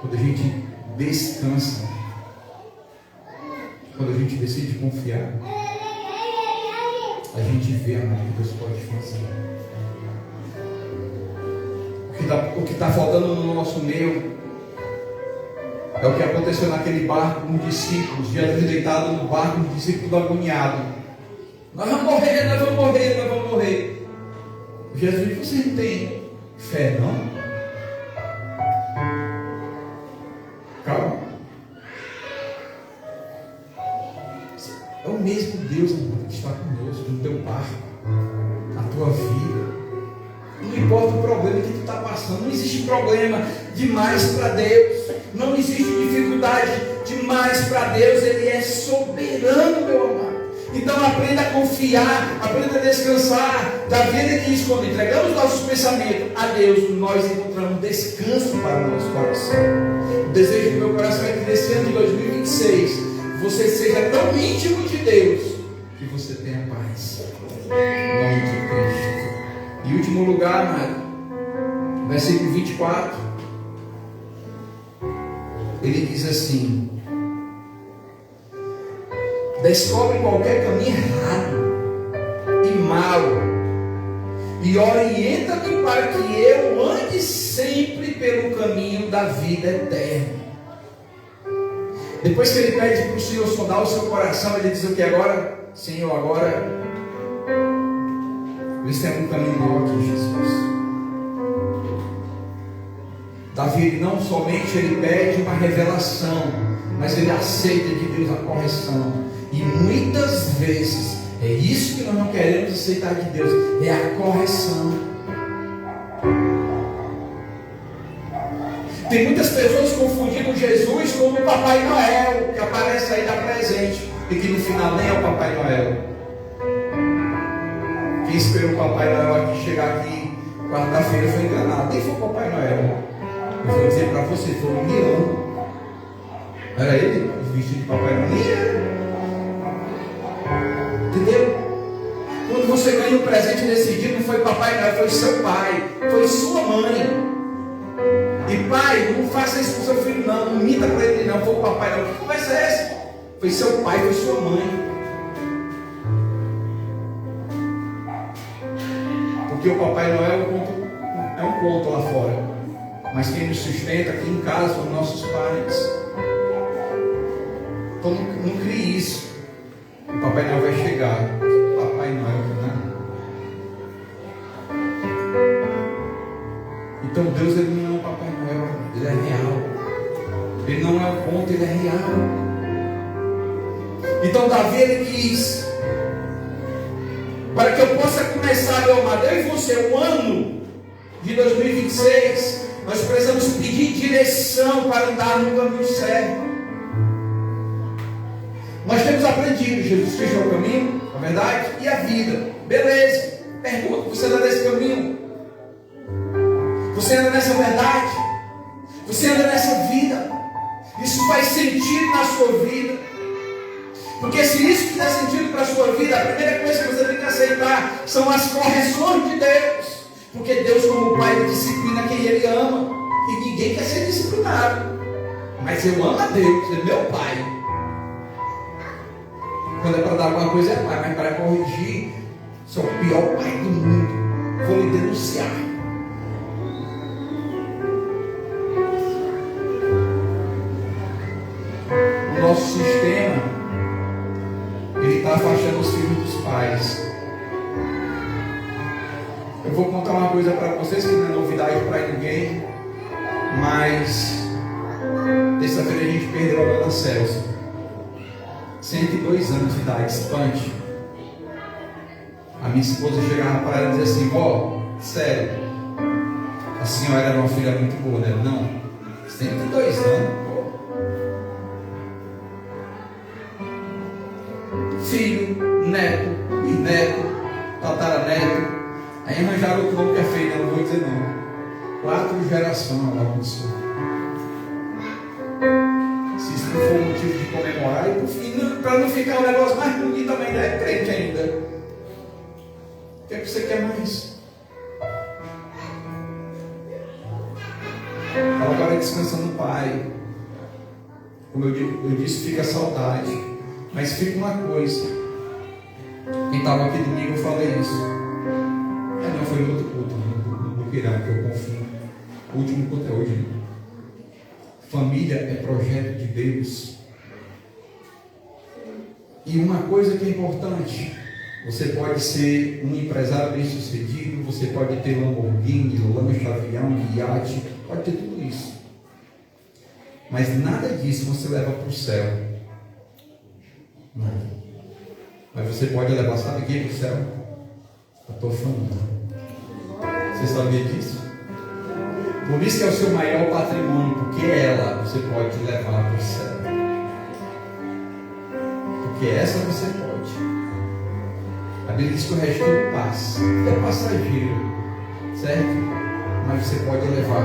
Quando a gente descansa, quando a gente decide confiar, a gente vê a mão que Deus pode fazer. O que está faltando no nosso meio é o que aconteceu naquele barco com os discípulos. Jesus deitado no barco, os discípulos agoniados: nós vamos morrer, nós vamos morrer, nós vamos morrer. Jesus disse: você não tem fé, não? Calma. É o mesmo Deus, amor, que está conosco no teu barco, na tua vida. Não importa o problema que tu está passando, não existe problema demais para Deus, não existe dificuldade demais para Deus. Ele é soberano, meu amado. Então aprenda a confiar, aprenda a descansar. Davi ele diz: quando entregamos nossos pensamentos a Deus, nós encontramos descanso para o nosso coração. O desejo do meu coração é que nesse ano de 2026 você seja tão íntimo de Deus que você tenha paz. Em nome de Cristo. Em último lugar, amado, versículo 24, ele diz assim: descobre qualquer caminho errado e mau e orienta-me para que eu ande sempre pelo caminho da vida eterna. Depois que ele pede para o Senhor sondar o seu coração, ele diz o que agora? Senhor, agora vê se tem um caminho mau aqui, Jesus. Davi, ele não somente ele pede uma revelação, mas ele aceita de Deus a correção. E muitas vezes é isso que nós não queremos aceitar de Deus, é a correção. Tem muitas pessoas confundindo Jesus com o Papai Noel, que aparece aí da presente, e que no final nem é o Papai Noel. Quem esperou o Papai Noel aqui chegar aqui quarta-feira foi enganado. Nem foi o Papai Noel. Eu vou dizer para você, foi um leão. Era ele, vestido de Papai Noel. Entendeu? Quando você ganha um presente nesse dia, não foi Papai Noel, foi seu pai, foi sua mãe. E pai, não faça isso com seu filho não, não minta para ele não, foi o Papai Noel. Que conversa é essa? Foi seu pai, foi sua mãe. Porque o Papai Noel é um conto lá fora. Mas quem nos sustenta aqui em casa são nossos pais. Então não crie isso. O Papai Noel vai chegar. Papai Noel, né? Então Deus, ele não é um Papai Noel, ele é real. Ele não é um conto, ele é real. Então Davi, ele quis, para que eu possa começar, meu amado, eu e você, o ano de 2026, nós precisamos pedir direção para andar no caminho certo. Nós temos aprendido, Jesus Cristo é o caminho, a verdade e a vida. Beleza. Pergunta, você anda nesse caminho? Você anda nessa verdade? Você anda nessa vida? Isso faz sentido na sua vida? Porque se isso fizer sentido para a sua vida, a primeira coisa que você tem que aceitar são as correções de Deus. Porque Deus, como Pai, ele disciplina quem Ele ama. E ninguém quer ser disciplinado. Mas eu amo a Deus, Ele é meu Pai. Quando é para dar alguma coisa é pai, mas para corrigir, sou o pior pai do mundo. Vou lhe denunciar. O nosso sistema, ele está afastando os filhos dos pais. Eu vou contar uma coisa para vocês que não é novidade para ninguém, mas terça-feira a gente perdeu a dona Celso. 102 anos de idade, espante. A minha esposa chegava para ela e dizia assim: vó, sério, a senhora era uma filha muito boa, né? Não, 102 anos, pô. Filho, neto, bisneto, tataraneto. Aí arranjaram outro nome que é feio, não vou dizer não. 4 gerações lá começou. Se isso não for motivo de comemorar, e por fim, para não ficar um negócio mais bonito também, ainda é crente ainda. O que é que você quer mais? Ela agora descansando no Pai. Como eu disse, fica a saudade. Mas fica uma coisa. Quem estava aqui domingo, eu falei isso. Não foi no outro culto, no Boqueirão, que eu confio. O último culto é hoje. Família é projeto de Deus. E uma coisa que é importante: você pode ser um empresário bem sucedido, você pode ter Lamborghini, lancha, avião, iate, pode ter tudo isso. Mas nada disso você leva para o céu. Não. Mas você pode levar, sabe quem para o céu? A tua família. Você sabia disso? Por isso que é o seu maior patrimônio, porque ela você pode levar para o céu. Porque essa você pode. A Bíblia diz que o resto tudo passa. É passageiro, certo? Mas você pode levar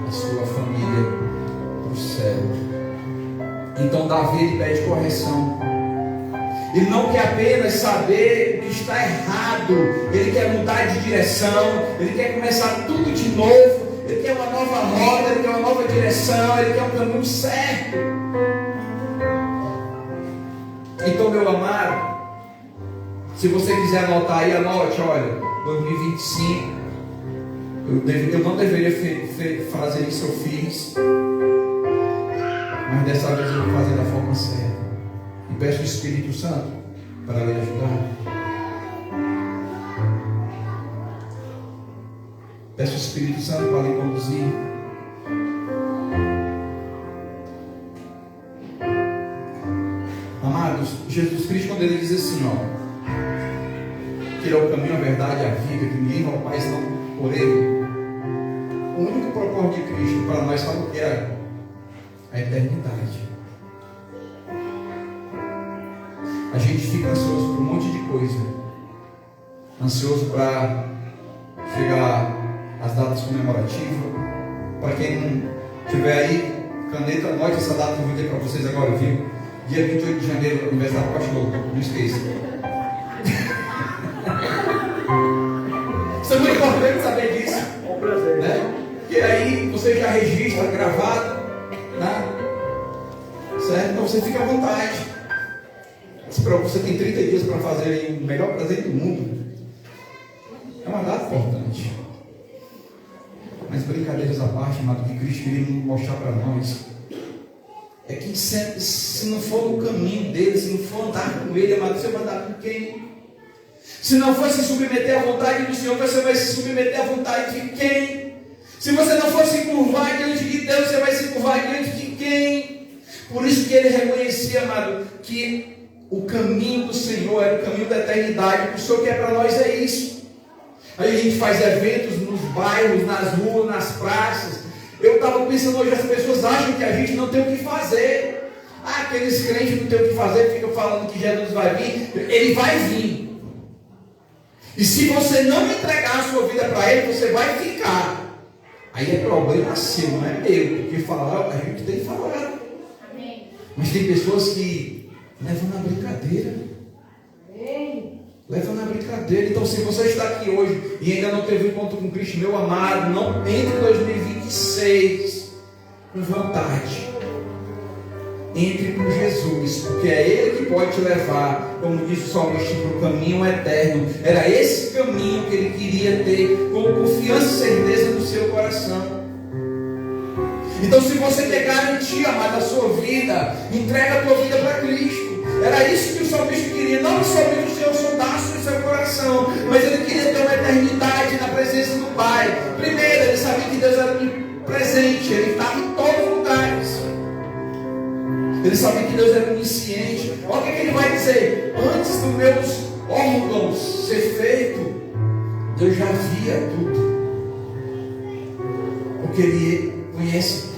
a sua família para o céu. Então Davi, ele pede correção. Ele não quer apenas saber o que está errado, ele quer mudar de direção, ele quer começar tudo de novo, ele quer uma nova roda, ele quer uma nova direção, ele quer um caminho certo. Então, meu amado, se você quiser anotar aí, anote, olha, 2025, eu não deveria fazer isso, eu fiz, mas dessa vez eu vou fazer da forma certa. E peço o Espírito Santo para lhe ajudar. Peço o Espírito Santo para lhe conduzir. Amados, Jesus Cristo, quando ele diz assim, que ele é o caminho, a verdade e a vida, que ninguém vai ao Pai senão por ele. O único propósito de Cristo para nós, sabe o que é? A eternidade. A gente fica ansioso por um monte de coisa. Ansioso para chegar às datas comemorativas. Para quem tiver aí, caneta, anote essa data que eu vou ter para vocês agora, viu? Dia 28 de janeiro, aniversário do pastor, não esqueça. Isso é muito importante saber disso. Né? Porque aí você já registra gravado, né? Certo? Então você fica à vontade. Você tem 30 dias para fazer o melhor presente do mundo. É uma data importante. Mas brincadeiras à parte, amado, que Cristo queria mostrar para nós é que se não for no caminho dele, se não for andar com ele, amado, você vai andar com quem? Se não for se submeter à vontade do Senhor, você vai se submeter à vontade de quem? Se você não for se curvar diante de Deus, você vai se curvar diante de quem? Por isso que ele reconhecia, amado, que o caminho do Senhor era o caminho da eternidade. O que o Senhor quer para nós é isso. Aí a gente faz eventos nos bairros, nas ruas, nas praças. Eu estava pensando hoje, as pessoas acham que a gente não tem o que fazer. Aqueles crentes não tem o que fazer, ficam falando que Jesus vai vir. Ele vai vir. E se você não entregar a sua vida para Ele, você vai ficar. Aí é problema seu, não é meu. Porque falar, a gente tem que falar. Mas tem pessoas que levam na brincadeira. Levam na brincadeira. Então, se você está aqui hoje e ainda não teve um encontro com Cristo, meu amado, não entre em 2026 com vontade. Entre com Jesus, porque é Ele que pode te levar, como disse o salmista, para o caminho eterno. Era esse caminho que ele queria ter com confiança e certeza no seu coração. Então, se você quer garantir, amado, a sua vida, entrega a tua vida para Cristo. Era isso que o salmista queria, não somente o Senhor soldasse no seu coração, mas ele queria ter uma eternidade na presença do Pai. Primeiro, ele sabia que Deus era presente, ele estava em todos os lugares. Ele sabia que Deus era onisciente. Olha o que ele vai dizer: antes dos meus órgãos ser feito, Deus já via tudo, porque Ele conhece tudo.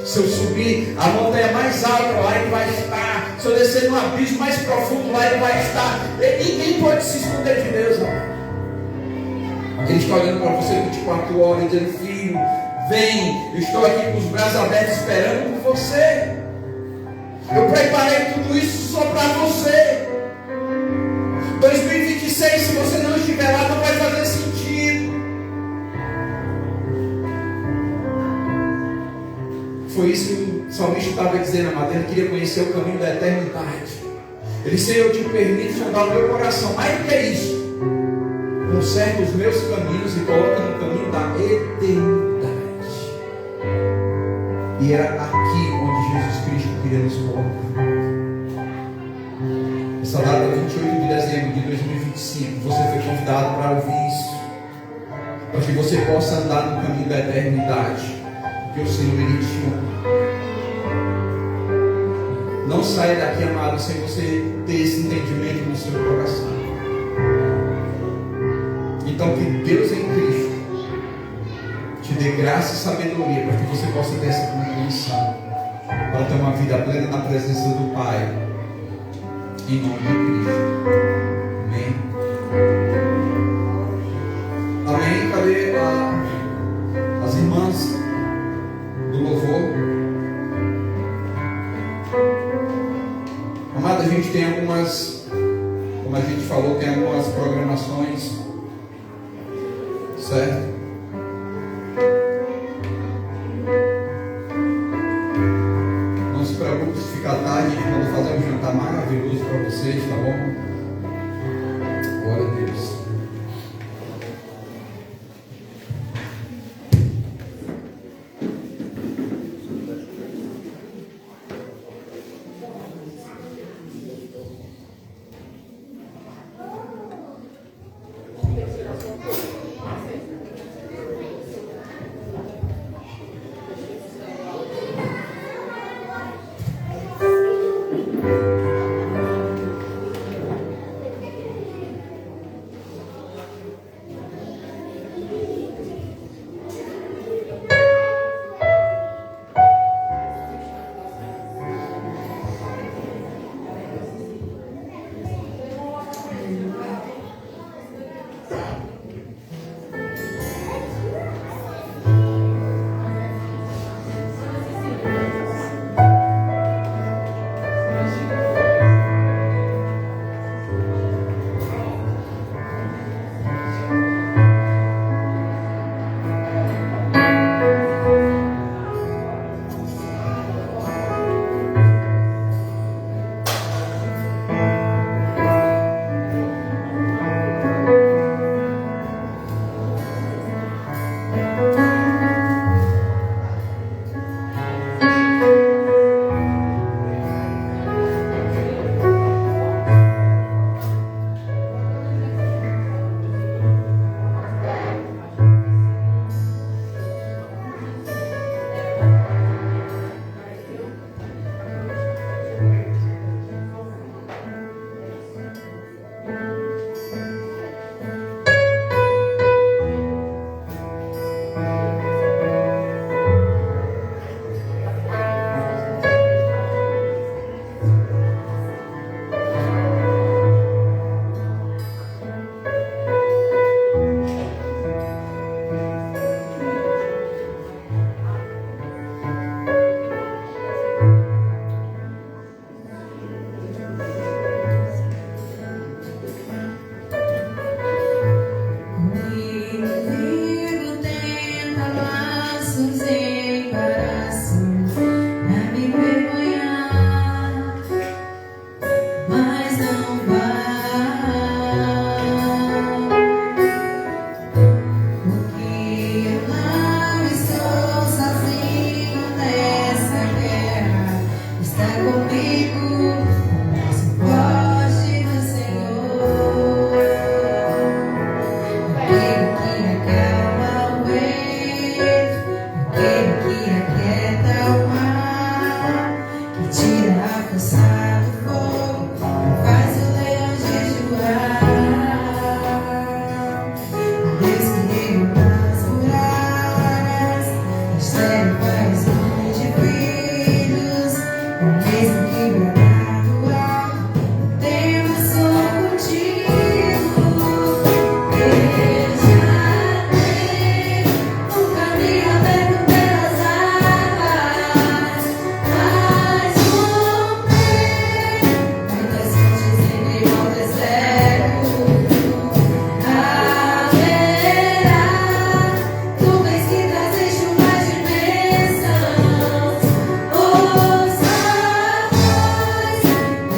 Se eu subir a montanha mais alta, lá Ele vai estar. Se eu descer no abismo mais profundo, lá Ele vai estar. Ninguém pode se esconder de Deus, não. Ele está olhando para você 24 horas e dizendo: filho, vem, eu estou aqui com os braços abertos esperando por você. Eu preparei tudo isso só para você. 2026, se você não estiver lá, não vai fazer sentido. Foi isso que o salmista estava dizendo, amado. Ele queria conhecer o caminho da eternidade. Ele disse: eu te permito sondar o meu coração. Mais do que isso, conserva os meus caminhos e coloca no caminho da eternidade. E era aqui onde Jesus Cristo queria nos colocar. Essa data 28 de dezembro de 2025, você foi convidado para ouvir isso, para que você possa andar no caminho da eternidade, porque o Senhor Ele te ama. Não saia daqui, amado, sem você ter esse entendimento no seu coração. Então, que Deus em Cristo te dê graça e sabedoria para que você possa ter essa compreensão, para ter uma vida plena na presença do Pai, em nome de Cristo. Amém. Amém. Cadê as irmãs do louvor? Amado, a gente tem algumas, como a gente falou, tem algumas programações, certo? Fica à tarde, vamos fazer um jantar maravilhoso para vocês, tá bom? Glória a Deus. comigo, braço forte do Senhor. Aquele que acalma o vento, aquele que aquieta o mar, que tira a força do fogo, faz o leão jejuar. Deus que derruba as muralhas, recebe vários nomes de filhos, o mesmo que bradar do alto, temos som contigo. Eu já tenho um caminho aberto pelas águas, mas um muitas fontes em meio ao deserto. Haverá nuvens que trazem chuvas de bênçãos. Os amores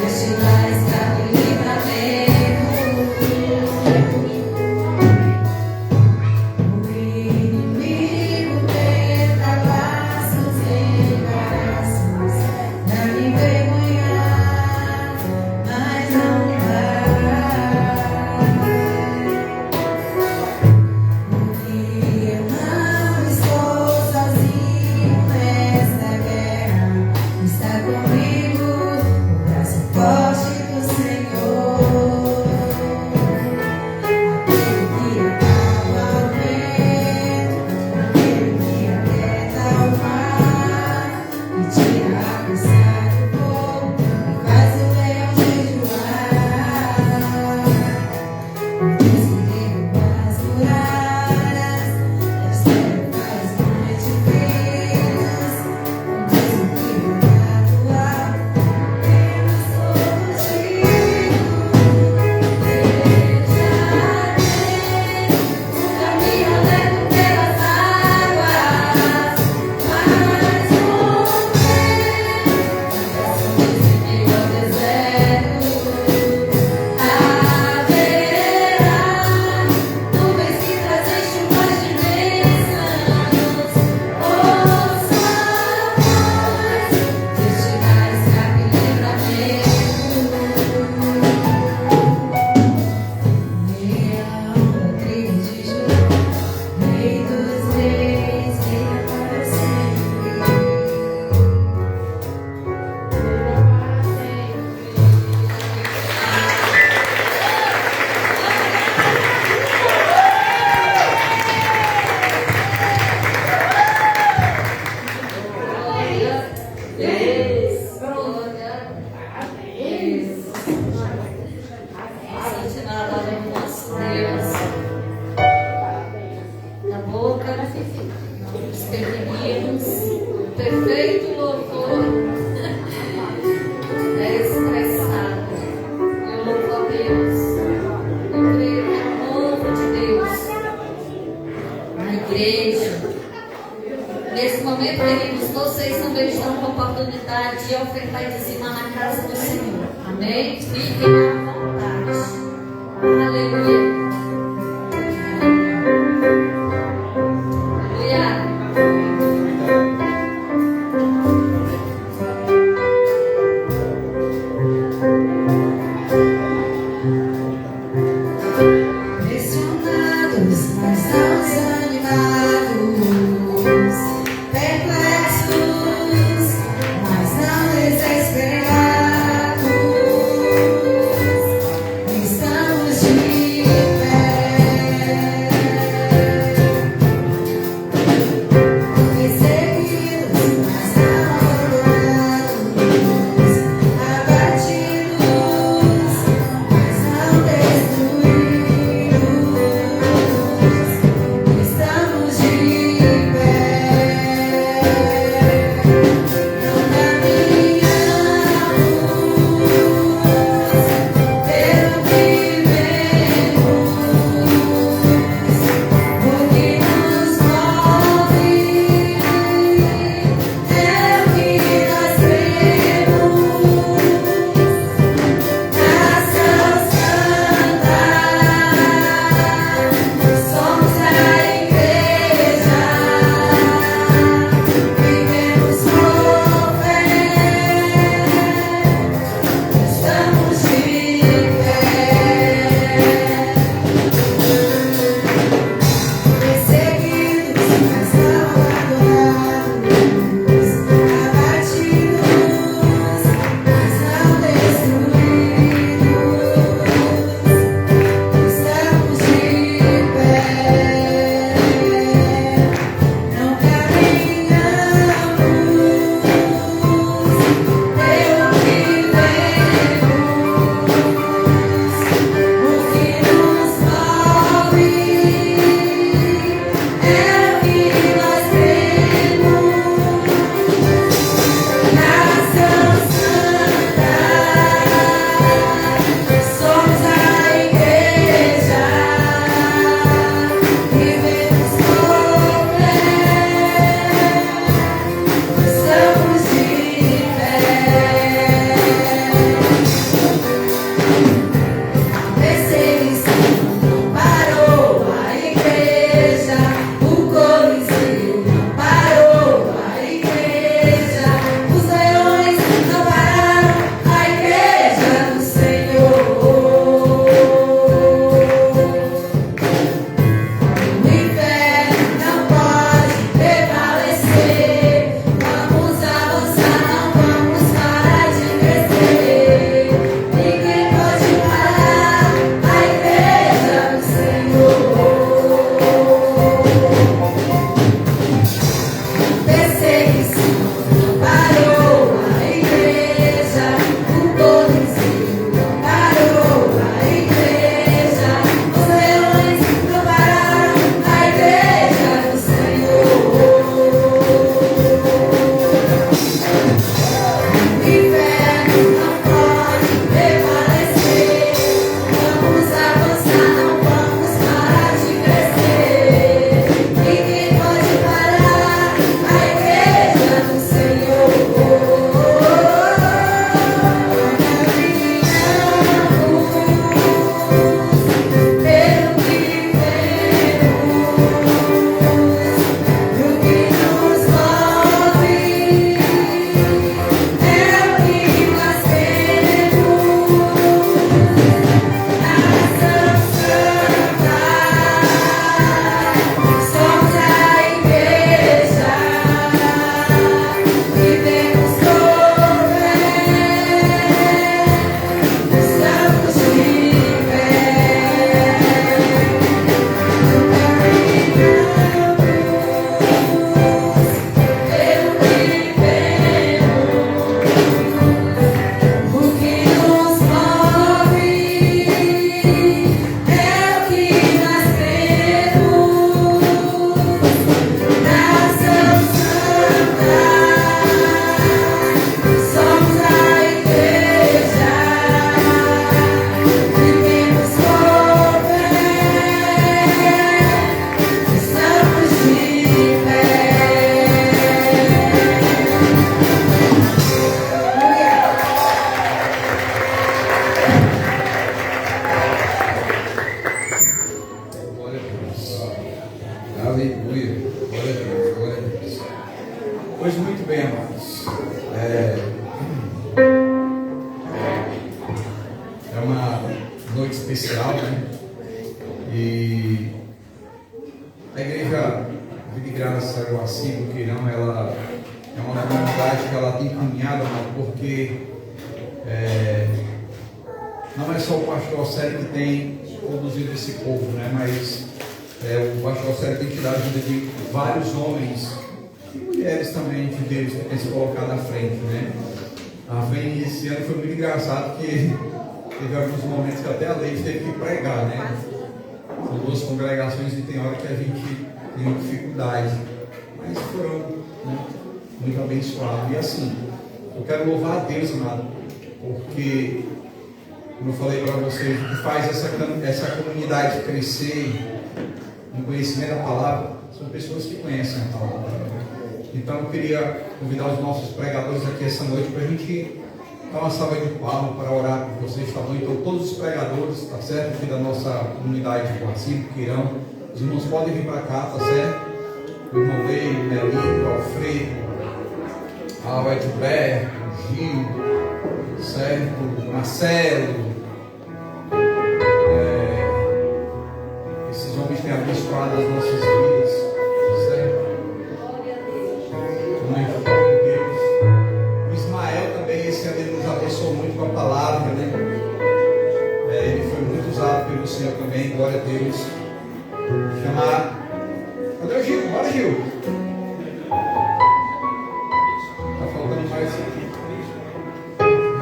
destinais escape e livramento. O inimigo tenta laços e embaraços pra me envergonhar, mas não vai. Porque eu não estou sozinho nesta guerra, está comigo o braço forte do Senhor. Aquele que acalma o vento, aquele que aquieta o mar, que tira a força do fogo e faz o leão jejuar. Deus que derruba as muralhas, recebe vários nomes de filhos, o mesmo que bradar do alto, temos som contigo. Eu já tenho um caminho aberto pelas águas, mas um muitas fontes em meio ao deserto. Haverá nuvens que trazem chuvas de bênçãos. Os amores destinais escape e livramento. Leão da tribo de Judá, Rei dos reis, reina para sempre. Glória a Deus. Glória a Deus. Santificado é o nosso Deus. Na boca dos pequeninos, o perfeito louvor é expressado. Eu louvo a Deus. Eu creio que é o novo de Deus na igreja. Nesse momento, queridos, vocês também estão com a oportunidade de ofertar e dizimar na casa do Senhor. Amém? Fiquem à vontade. Aleluia. Aleluia. Pressionados, mas não desanimados, perplexos, mas não desesperados. Estamos de pé. especial, né? E a igreja Vida e Graça Guaci do Queirão, ela é uma comunidade que ela tem caminhado, porque não é só o pastor Célio que tem conduzido esse povo, né? Mas o pastor Célio tem tirado a vida de vários homens e mulheres também de Deus que tem se colocado à frente, né? Esse ano foi muito engraçado, que teve alguns momentos que até a Leite teve que pregar, né? São duas congregações e tem hora que a gente tem dificuldade, mas foram, né, muito abençoados. E assim, eu quero louvar a Deus, amado, porque, como eu falei para vocês, o que faz essa comunidade crescer no conhecimento da palavra são pessoas que conhecem a palavra. Então eu queria convidar os nossos pregadores aqui essa noite para a gente dar uma salva de palmas para orar por vocês, tá bom? Então todos os pregadores, tá certo? Aqui da nossa comunidade de Guaci, Queirão, os irmãos podem vir para cá, tá certo? O irmão Lei, o Melito, o Alfredo, o Edberto, o Gil, certo? O Marcelo. Esses homens têm abençoado as nossas vidas, certo? Muito Deus. O Ismael também, esse ano ele nos abençoou muito com a palavra, né? Ele foi muito usado pelo Senhor também, glória a Deus. Chamar. Cadê o Gil? Bora, Gil. Tá faltando mais aqui.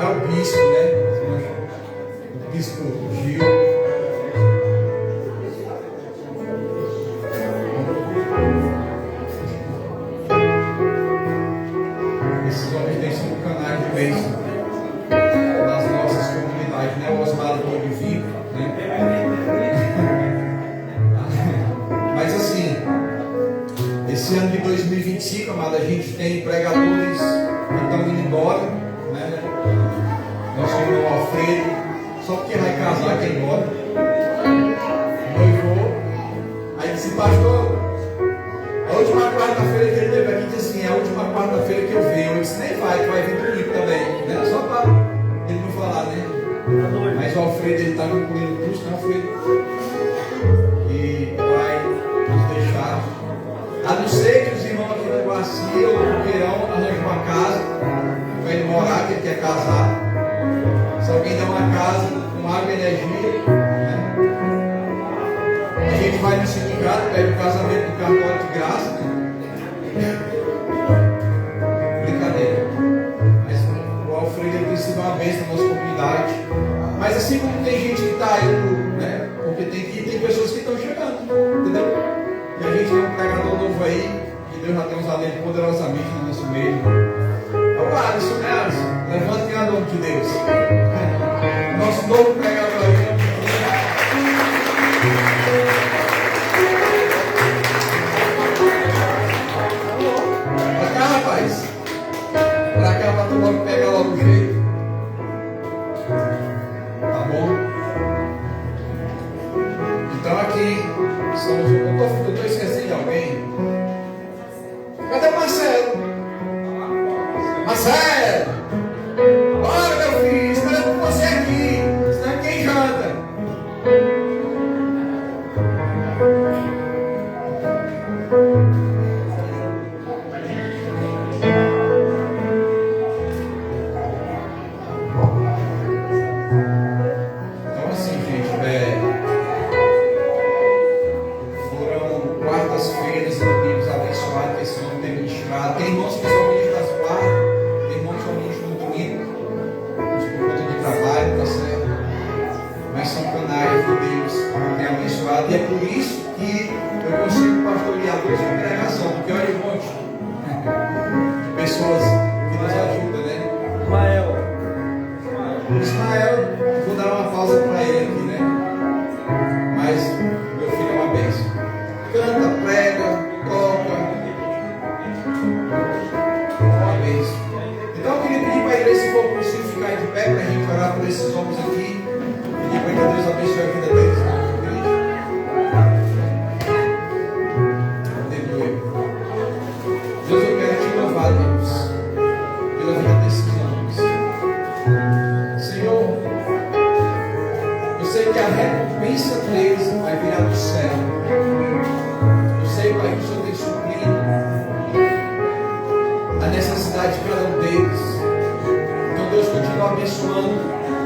É o bispo, né? O bispo Gil. Esses homens têm sido canais de bênção nas nossas comunidades, né? O Osvaldo pode vir, né? Mas assim, esse ano de 2025, amado, a gente tem pregadores que estão indo embora, né? Nosso irmão Alfredo, só porque vai casar, quer ir embora. Noivou. Aí disse, pastor, a última quarta-feira que ele teve aqui, disse assim, é a última quarta-feira que eu venho. Eu disse, nem vai, tu vai vir domingo também, né? Só para ele não falar, né? Mas o Alfredo, ele está concluindo o curso, né, Alfredo? E vai nos deixar. A não ser que os irmãos aqui do Guaci ou do Queirão arranjem uma casa para ele morar, que ele quer casar. Se alguém der uma casa com água e energia, né? A gente vai no sindicato, pede o casamento do cartório de graça, né? Brincadeira. Mas o Alfredo ele tem sido uma bênção na nossa comunidade. Mas assim como tem gente que está indo, né? Porque tem pessoas que estão chegando, entendeu? E a gente tem um pregador novo aí, que Deus já tem usado ele poderosamente no nosso meio. É o Alisson, né, Alisson? Levante em nome de Deus. Nosso novo pregador aí. Pra cá, rapaz. Pra cá, pra tu logo pegar logo o jeito. Tá bom? Então aqui, eu estou esquecendo de alguém. Cadê o Marcelo? Marcelo! Bora, meu filho, esperando você aqui. Senão quem janta? Então assim, gente, foram quartas-feiras e domingos abençoados que esse homem tem ministrado. Tem irmãos que são ministros das quartas, tem irmãos que são ministros no domingo, por conta de trabalho, tá certo? Mas são canais de Deus que tem abençoado. E é por isso que eu consigo pastorear duas congregações, porque olha um monte de pessoas que nos ajudam, né? Ismael, vou dar uma pausa para ele aqui, né? Mas meu filho é uma bênção. Canta, prega, toca. Uma bênção. Então eu queria pedir para a igreja, se for possível, ficar de pé para a gente orar por esses homens aqui. Pedir para que Deus abençoe a vida deles. Aleluia. Deus, eu quero te louvar, Deus, pela vida desses homens. Senhor, abençoando,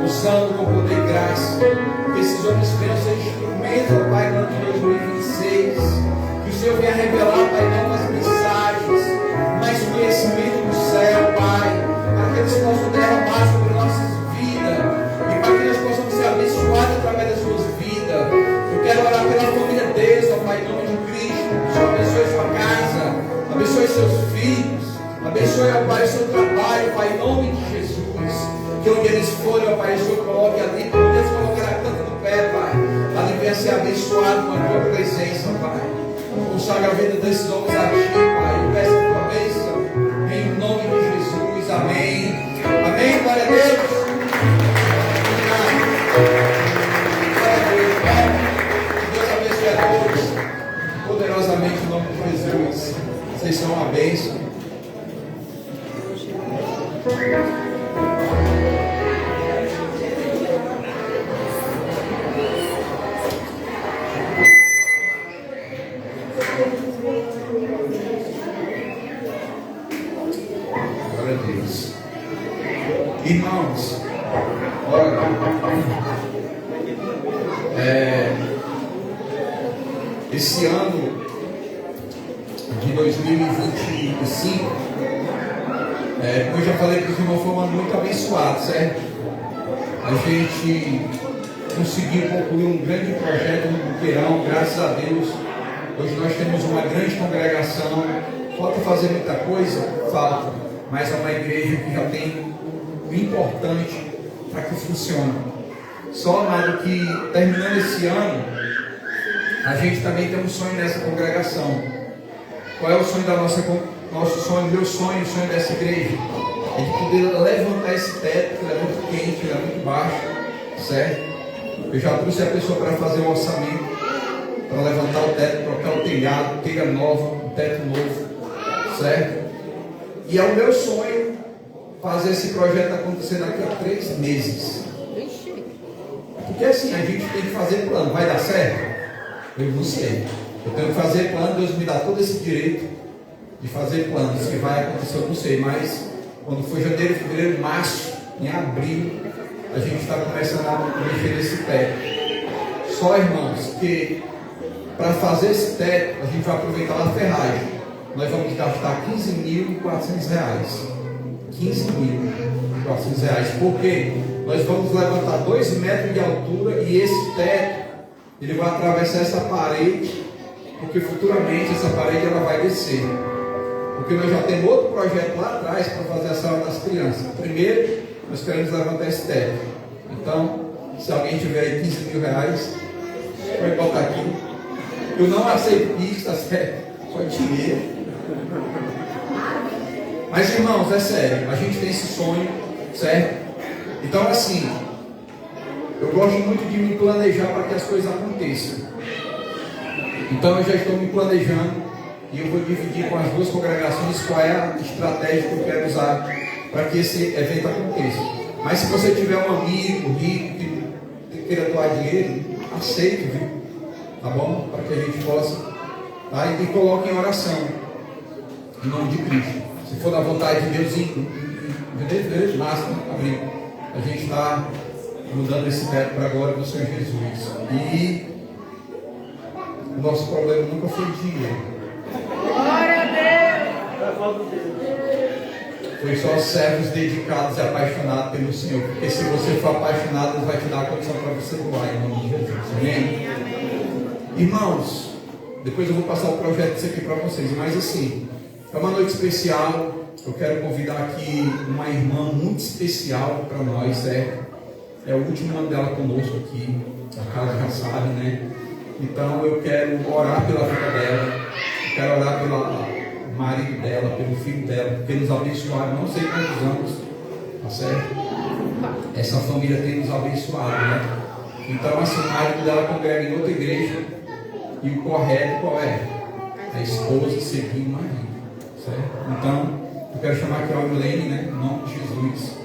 usando com poder e graça. Que esses homens venham ser instrumentos, ó Pai, no ano de 2026. Que o Senhor venha revelar, Pai, novas mensagens, mais conhecimento do céu, Pai, para que eles possam derramar sobre nossas vidas e para que nós possamos ser abençoados através das suas vidas. Eu quero orar pela família deles, ó Pai, em nome de Cristo. Que o Senhor abençoe sua casa, abençoe seus filhos, abençoe, ó Pai, o seu trabalho, Pai, em nome de Jesus. Que onde eles forem, ó Pai, o Senhor coloque ali, onde eles colocar a planta do pé, Pai, ali venha ser abençoado com a tua presença, Pai. Consagra a vida desses homens a ti, Pai. Eu peço a tua bênção em nome de Jesus. Amém. Amém. Glória a Deus. Glória a Deus, Pai. Que Deus abençoe a todos poderosamente em nome de Jesus. Vocês são uma bênção. Glória a Deus. Irmãos, olha, esse ano de 2025, como eu já falei para os irmãos, foi um ano muito abençoado, certo? A gente conseguiu concluir um grande projeto no Buqueirão, graças a Deus. Hoje nós temos uma grande congregação. Falta fazer muita coisa? Falta. Mas é uma igreja que já tem o importante para que funcione. Só, amado, que terminando esse ano, a gente também tem um sonho nessa congregação. Qual é o sonho da nosso sonho, meu sonho, o sonho dessa igreja? É de poder levantar esse teto, que ele é muito quente, ele é muito baixo, certo? Eu já trouxe a pessoa para fazer o orçamento, para levantar o teto, trocar o telhado, telha nova, um teto novo, certo? E é o meu sonho fazer esse projeto acontecer daqui a 3 meses. Porque assim, a gente tem que fazer plano. Vai dar certo? Eu não sei. Eu tenho que fazer plano, Deus me dá todo esse direito de fazer planos. Se vai acontecer, eu não sei. Mas quando for janeiro, fevereiro, março, em abril, a gente está começando a mexer nesse teto. Só, irmãos, que para fazer esse teto, a gente vai aproveitar a ferragem. Nós vamos gastar R$15.400. R$15.400. Por quê? Nós vamos levantar 2 metros de altura e esse teto, ele vai atravessar essa parede, porque futuramente essa parede ela vai descer. Porque nós já temos outro projeto lá atrás para fazer a sala das crianças. Primeiro, nós queremos levantar esse teto. Então, se alguém tiver aí R$15.000, pode botar aqui. Eu não aceito Pix, tá certo? Só dinheiro. Mas, irmãos, é sério, a gente tem esse sonho, certo? Então, assim, eu gosto muito de me planejar para que as coisas aconteçam. Então, eu já estou me planejando e eu vou dividir com as 2 congregações qual é a estratégia que eu quero usar para que esse evento aconteça. Mas se você tiver um amigo rico que queira doar dinheiro, aceito, viu? Tá bom? Para que a gente possa, tá? E coloque em oração, em nome de Cristo. Se for da vontade de Deus, em máximo, abril, a gente está mudando esse teto para a glória do Senhor Jesus. E o nosso problema nunca foi dinheiro. Glória a Deus! Foi só servos dedicados e apaixonados pelo Senhor. Porque se você for apaixonado, Deus vai te dar a condição para você doar em nome de Jesus. Amém? Irmãos, depois eu vou passar o projeto disso aqui para vocês. Mas assim, é uma noite especial. Eu quero convidar aqui uma irmã muito especial para nós, certo? É o último ano dela conosco aqui. A casa já sabe, né? Então eu quero orar pela vida dela. Eu quero orar pelo marido dela, pelo filho dela, porque nos abençoaram não sei quantos anos, tá certo? Essa família tem nos abençoado, né? Então assim, o marido dela congrega em outra igreja. E o correto qual é? A esposa seguir o marido, certo? Então, eu quero chamar aqui a Aurelene, né? Em nome de Jesus.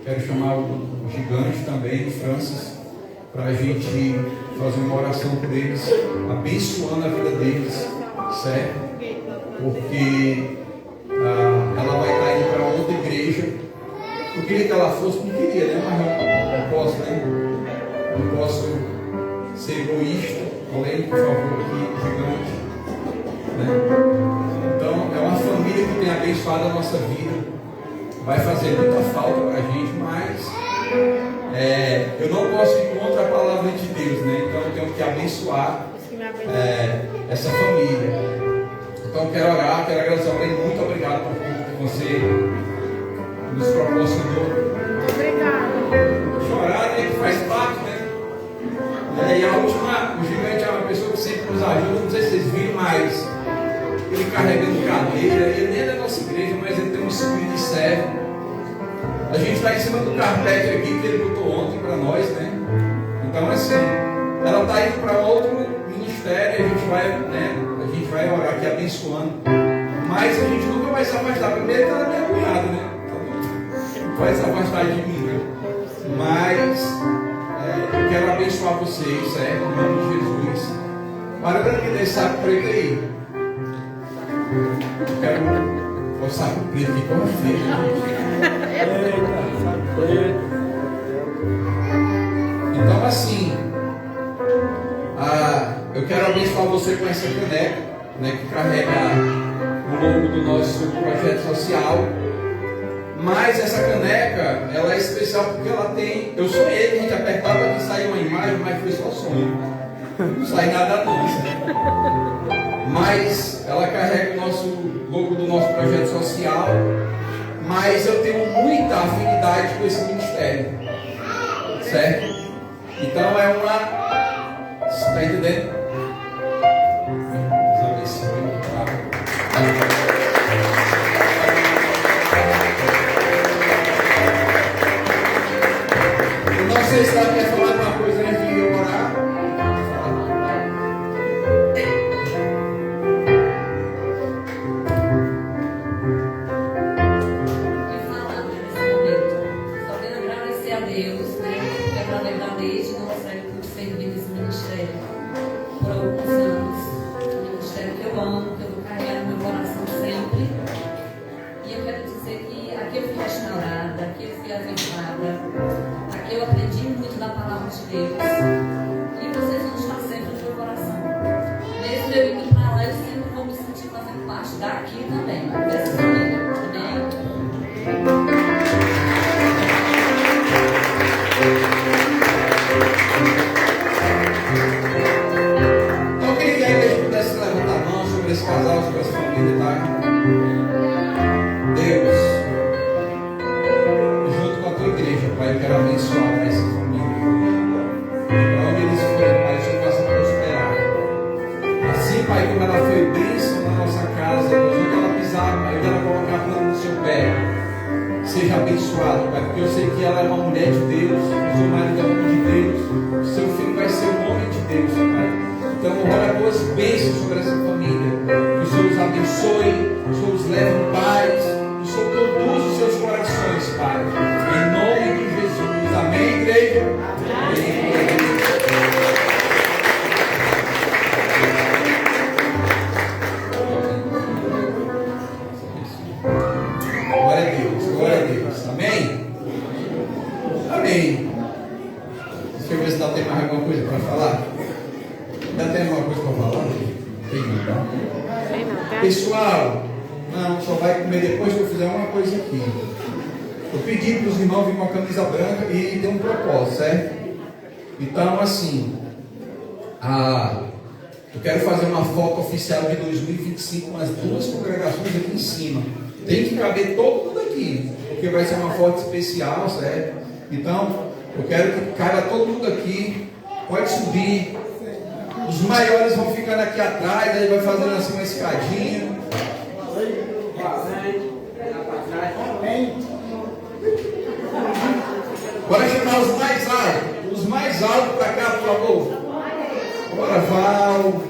Quero chamar o gigante também, o Francis, para a gente fazer uma oração por eles, abençoando a vida deles, certo? Porque ela vai estar indo para outra igreja Eu queria que ela fosse, não queria, né? Mas não posso, né? Não posso ser egoísta. Além, por favor, aqui, gigante. Né? Então, é uma família que tem abençoado a nossa vida. Vai fazer muita falta para a gente, mas eu não posso ir contra a palavra de Deus, né? Então, eu tenho que abençoar essa família. Então, quero orar, quero agradecer. Muito obrigado por tudo que você nos proporcionou. Obrigado. Chorar, né? Que faz parte, né? E a última, o gigante é uma pessoa que sempre nos ajuda. Não sei se vocês viram, mas ele carregando cadeira. Ele nem é da nossa igreja, mas ele tem um espírito de servo. A gente está em cima do carpete aqui que ele botou ontem para nós, né? Então, assim, ela está indo para outro ministério. A gente vai, né? A gente vai orar aqui abençoando. Mas a gente nunca vai se afastar. Primeiro que ela é minha cunhada, né? Não vai se afastar de mim, né? Mas eu quero abençoar vocês, certo? Em nome de Jesus. Para para mim desse saco preto aí. Eu quero o saco preto aqui, como é feio, gente. Saco preto. Então, assim, eu quero abençoar você com essa caneca, né, que carrega o logo do nosso projeto social. Mas essa caneca, ela é especial porque ela tem... Eu sonhei que a gente apertava aqui e saía uma imagem, mas foi só sonho. Não sai nada não. Mas ela carrega o logo do nosso projeto social. Mas eu tenho muita afinidade com esse ministério. Certo? Então é uma... Você está entendendo? Não sei se ela quer falar alguma coisa antes de eu orar. E falar nesse momento. Só quero agradecer a Deus, né? Quero na verdade desde o ministério que eu servi nesse ministério por alguns anos. Um ministério que eu amo, que eu vou carregar no meu coração sempre. E eu quero dizer que aqui eu fui restaurada, aqui eu fui abençoada. Eu aprendi muito da palavra de Deus. E vocês vão estar sempre no meu coração. Mesmo eu indo para lá, eu sempre vou me sentir fazendo parte daqui também. Dessa família. Amém? Então, eu queria que a igreja pudesse levantar a mão sobre esse casal, sobre essa família, tá? Deus, junto com a tua igreja, Pai, eu quero abençoar essa família. Para onde eles forem, Pai, o Senhor faça prosperar. Assim, Pai, como ela foi bênção na nossa casa, onde ela pisar, Pai, onde ela colocar a planta no seu pé, seja abençoado, Pai, porque eu sei que ela é uma mulher de Deus, o seu marido é um homem de Deus, o seu filho vai ser um homem de Deus, Pai. Então, ora boas bênçãos sobre essa família, que o Senhor os abençoe, que o Senhor os leve em paz, que o Senhor conduza os seus corações, Pai, em nome de Jesus. Amém, igreja? Amém. Glória a Deus, glória a Deus. Amém? Amém. Deixa eu ver se tem mais alguma coisa para falar. Ainda tem alguma coisa para falar? Tem não. Pessoal, não, só vai comer depois que eu fizer uma coisa aqui. Eu pedi para os irmãos virem com a camisa branca e tem um propósito, certo? Então, assim, eu quero fazer uma foto oficial de 2025 com as duas congregações aqui em cima. Tem que caber todo mundo aqui, porque vai ser uma foto especial, certo? Então, eu quero que caiba todo mundo aqui. Pode subir. Os maiores vão ficando aqui atrás, aí vai fazendo assim uma escadinha. Bora chamar os mais altos. Os mais altos para cá, por favor. Bora, Val,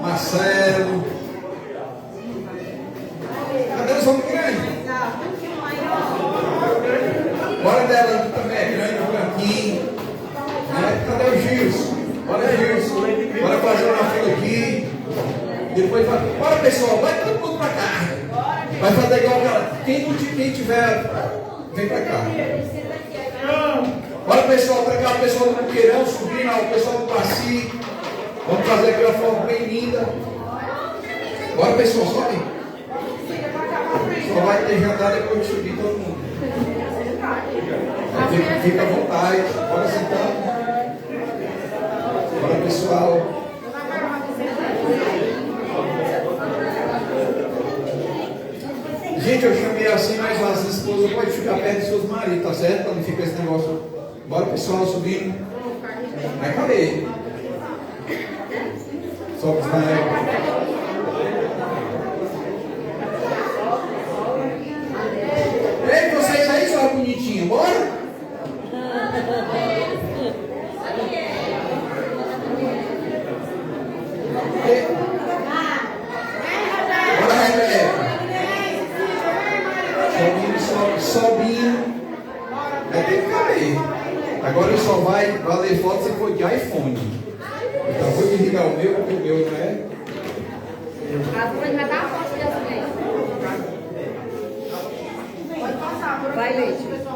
Marcelo. Cadê os homens grandes? Bora dela, que também é grande, o branquinho. Cadê o Gilson? Bora, Gilson. Bora fazer uma fila aqui. Depois vai. Bora, pessoal, vai todo mundo para cá. Vai fazer igual aquela. Quem tiver Vem pra cá. Bora pessoal, pra cá, o pessoal do Buqueirão, subindo, o pessoal do Baci. Vamos fazer aquela forma bem linda. Bora pessoal, sobe. Só vai ter jantar depois de subir todo mundo. Fica à vontade. Bora sentar. Bora pessoal. Gente, eu chamei assim, mas as esposas podem ficar perto dos seus maridos, tá certo? Pra não ficar esse negócio. Bora pessoal, subindo. Vai caber. Sobe os canecos. Ei, vocês aí, só bonitinho, bora? Bora, Rebeca. Sobinho. Vai ter que caber. Agora ele só vai valer foto se for de iPhone. Então vou desligar o meu, porque o meu não é. Vai, Leite.